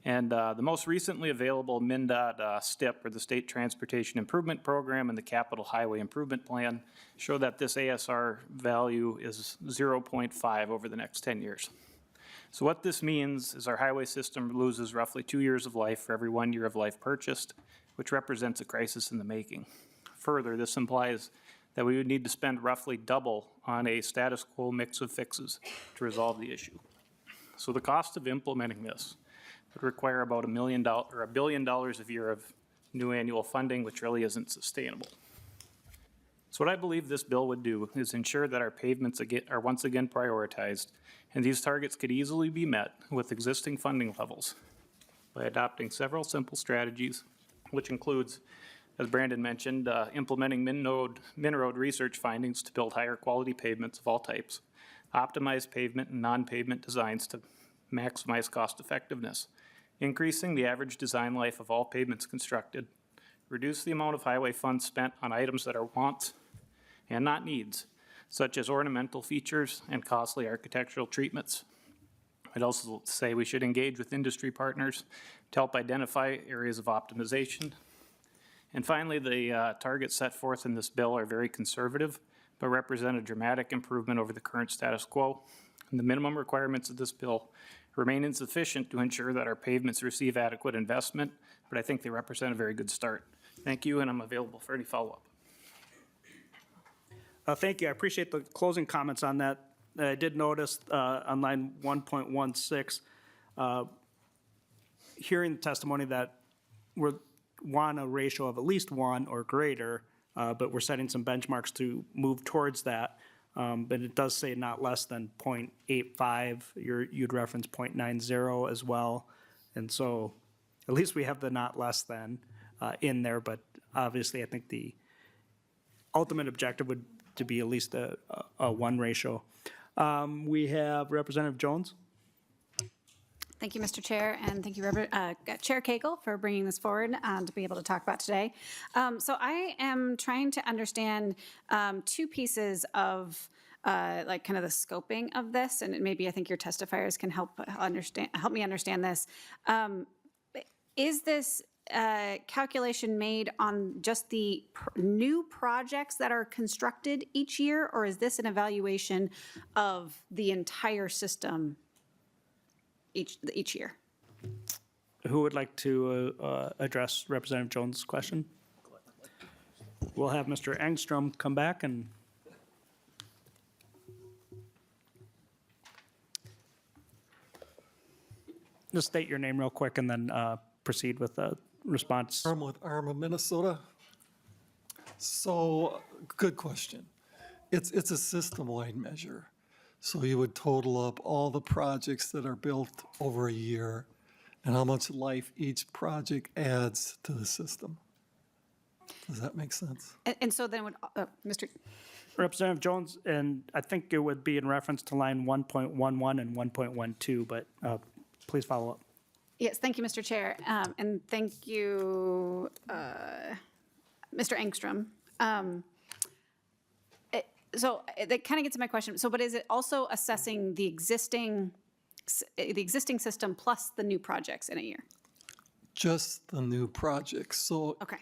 And the most recently available MnDOT STIP, or the State Transportation Improvement Program, and the Capital Highway Improvement Plan show that this ASR value is 0.5 over the next 10 years. So what this means is our highway system loses roughly 2 years of life for every 1 year of life purchased, which represents a crisis in the making. Further, this implies that we would need to spend roughly double on a status quo mix of fixes to resolve the issue. So the cost of implementing this would require about $1 billion a year of new annual funding, which really isn't sustainable. So what I believe this bill would do is ensure that our pavements are once again prioritized, and these targets could easily be met with existing funding levels by adopting several simple strategies, which includes, as Brandon mentioned, implementing min-road research findings to build higher quality pavements of all types, optimize pavement and non-pavement designs to maximize cost effectiveness, increasing the average design life of all pavements constructed, reduce the amount of highway funds spent on items that are wants and not needs, such as ornamental features and costly architectural treatments. I'd also say we should engage with industry partners to help identify areas of optimization. And finally, the targets set forth in this bill are very conservative, but represent a dramatic improvement over the current status quo. And the minimum requirements of this bill remain insufficient to ensure that our pavements receive adequate investment, but I think they represent a very good start. Thank you, and I'm available for any follow-up. Thank you. I appreciate the closing comments on that. I did notice on line 1.16, hearing the testimony that we want a ratio of at least 1 or greater, but we're setting some benchmarks to move towards that. But it does say not less than 0.85. You'd reference 0.90 as well. And so at least we have the not less than in there, but obviously I think the ultimate objective would to be at least a 1 ratio. We have Representative Jones. Thank you, Mr. Chair, and thank you, Chair Koegel, for bringing this forward to be able to talk about today. So I am trying to understand 2 pieces of like kind of the scoping of this, and maybe I think your testifiers can help me understand this. Is this a calculation made on just the new projects that are constructed each year, or is this an evaluation of the entire system each year? Who would like to address Representative Jones' question? We'll have Mr. Engstrom come back and just state your name real quick and then proceed with the response. I'm with ARMA, Minnesota. So, good question. It's a system-wide measure. So you would total up all the projects that are built over a year and how much life each project adds to the system. Does that make sense? And so then would, Mr. Representative Jones, and I think it would be in reference to line 1.11 and 1.12, but please follow up. Yes, thank you, Mr. Chair, and thank you, Mr. Engstrom. So that kind of gets to my question. So, but is it also assessing the existing system plus the new projects in a year? Just the new projects. So, Okay.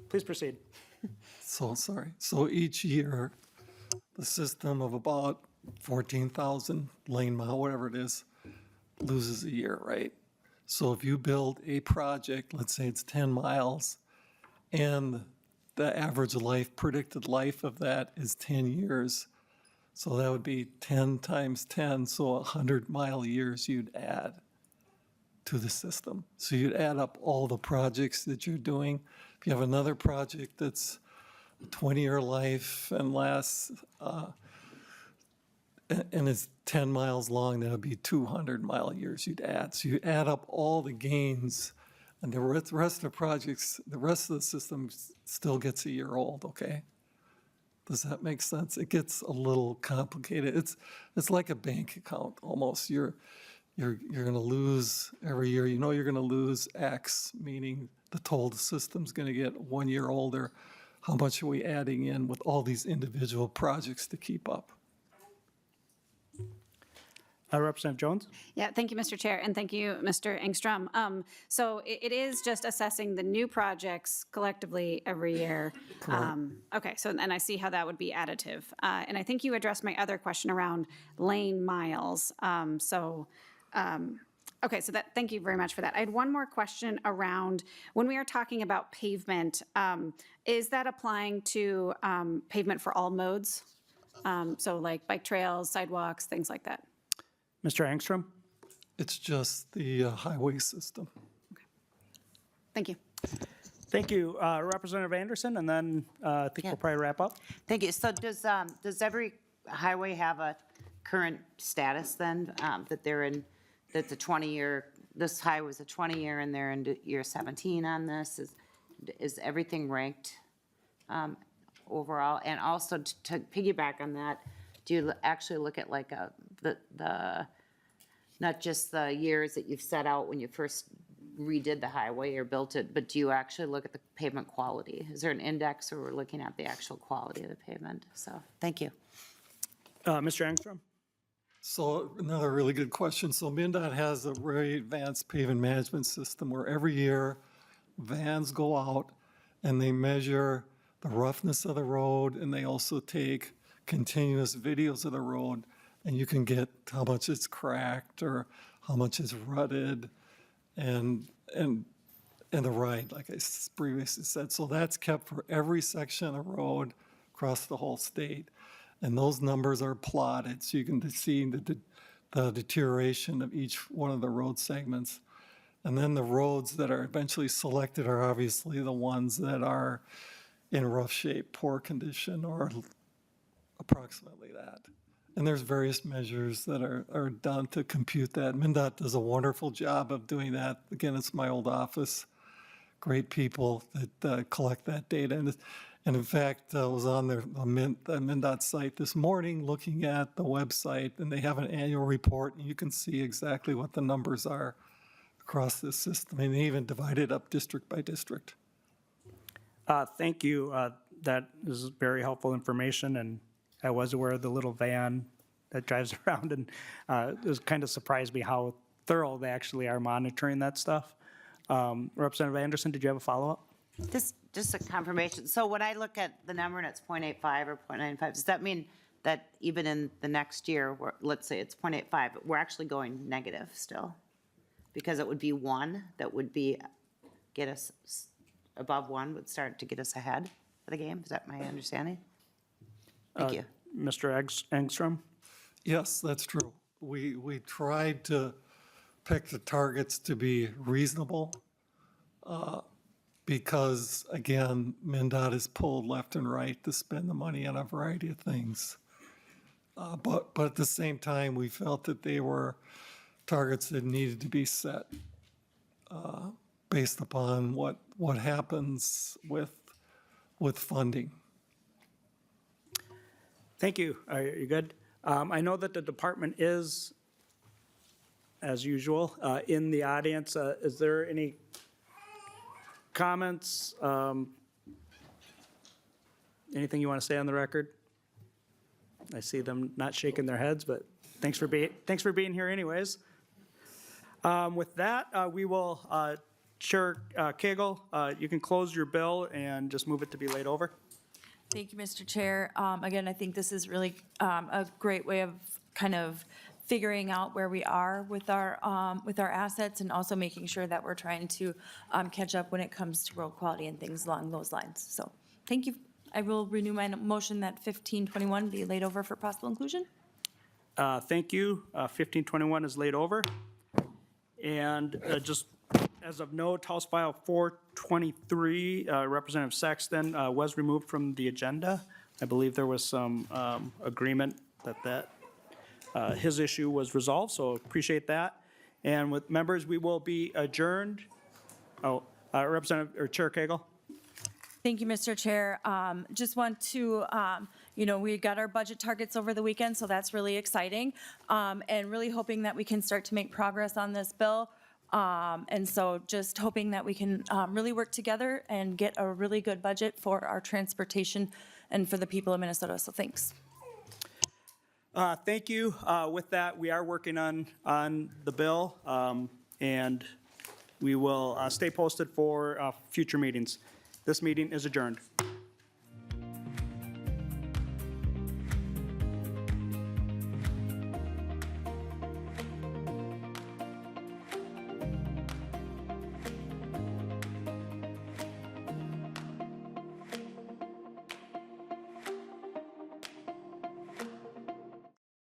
Please proceed. so sorry. So each year, the system of about 14,000 lane mile, whatever it is, loses a year, right? So if you build a project, let's say it's 10 miles, and the average life, predicted life of that is 10 years. So that would be 10 times 10, so 100-mile years you'd add to the system. So you'd add up all the projects that you're doing. If you have another project that's 20-year life and lasts, and it's 10 miles long, that would be 200-mile years you'd add. So you add up all the gains, and the rest of the projects, the rest of the system still gets a year old, okay? Does that make sense? It gets a little complicated. It's like a bank account almost. You're going to lose every year. You know you're going to lose X, meaning the total system's going to get 1 year older. How much are we adding in with all these individual projects to keep up? Representative Jones? Yeah, thank you, Mr. Chair, and thank you, Mr. Engstrom. So it is just assessing the new projects collectively every year. Okay, so, and I see how that would be additive. And I think you addressed my other question around lane miles. Okay, so that, thank you very much for that. I had one more question around, when we are talking about pavement, is that applying to pavement for all modes? So like bike trails, sidewalks, things like that? Mr. Engstrom? It's just the highway system. Thank you. Thank you. Representative Anderson, and then I think we'll probably wrap up. Thank you. So does every highway have a current status then, that they're in, that the 20-year, this highway's a 20-year and they're in year 17 on this? Is everything ranked overall? And also to piggyback on that, do you actually look at like the not just the years that you've set out when you first redid the highway or built it, but do you actually look at the pavement quality? Is there an index, or we're looking at the actual quality of the pavement? So, thank you. Mr. Engstrom? So another really good question. So MnDOT has a very advanced pavement management system where every year vans go out and they measure the roughness of the road, and they also take continuous videos of the road, and you can get how much it's cracked or how much it's rutted and the ride, like I previously said. So that's kept for every section of road across the whole state. And those numbers are plotted so you can see the deterioration of each one of the road segments. And then the roads that are eventually selected are obviously the ones that are in rough shape, poor condition, or approximately that. And there's various measures that are done to compute that. MnDOT does a wonderful job of doing that. Again, it's my old office. Great people that collect that data. And in fact, I was on the MnDOT site this morning looking at the website, and they have an annual report, and you can see exactly what the numbers are across this system. And they even divide it up district by district. Thank you. That is very helpful information, and I was aware of the little van that drives around, and it was kind of surprised me how thorough they actually are monitoring that stuff. Representative Anderson, did you have a follow-up? Just a confirmation. So when I look at the number and it's 0.85 or 0.95, does that mean that even in the next year, let's say it's 0.85, we're actually going negative still? Because it would be 1 that would get us above 1 would start to get us ahead of the game. Is that my understanding? Thank you. Mr. Engstrom? Yes, that's true. We tried to pick the targets to be reasonable because, again, MnDOT is pulled left and right to spend the money on a variety of things. But at the same time, we felt that they were targets that needed to be set based upon what happens with funding. Thank you. Are you good? I know that the department is, as usual, in the audience. Is there any comments? Anything you want to say on the record? I see them not shaking their heads, but thanks for being here anyways. With that, we will, Chair Koegel, you can close your bill and just move it to be laid over. Thank you, Mr. Chair. Again, I think this is really a great way of kind of figuring out where we are with our assets and also making sure that we're trying to catch up when it comes to road quality and things along those lines. So thank you. I will renew my motion that 1521 be laid over for possible inclusion. Thank you. 1521 is laid over. And just as of note, House File 423, Representative Sexton was removed from the agenda. I believe there was some agreement that his issue was resolved, so appreciate that. And with members, we will be adjourned. Oh, Representative or Chair Koegel. Thank you, Mr. Chair. Just want to, we got our budget targets over the weekend, so that's really exciting. And really hoping that we can start to make progress on this bill. And so just hoping that we can really work together and get a really good budget for our transportation and for the people of Minnesota. So thanks. Thank you. With that, we are working on the bill, and we will stay posted for future meetings. This meeting is adjourned.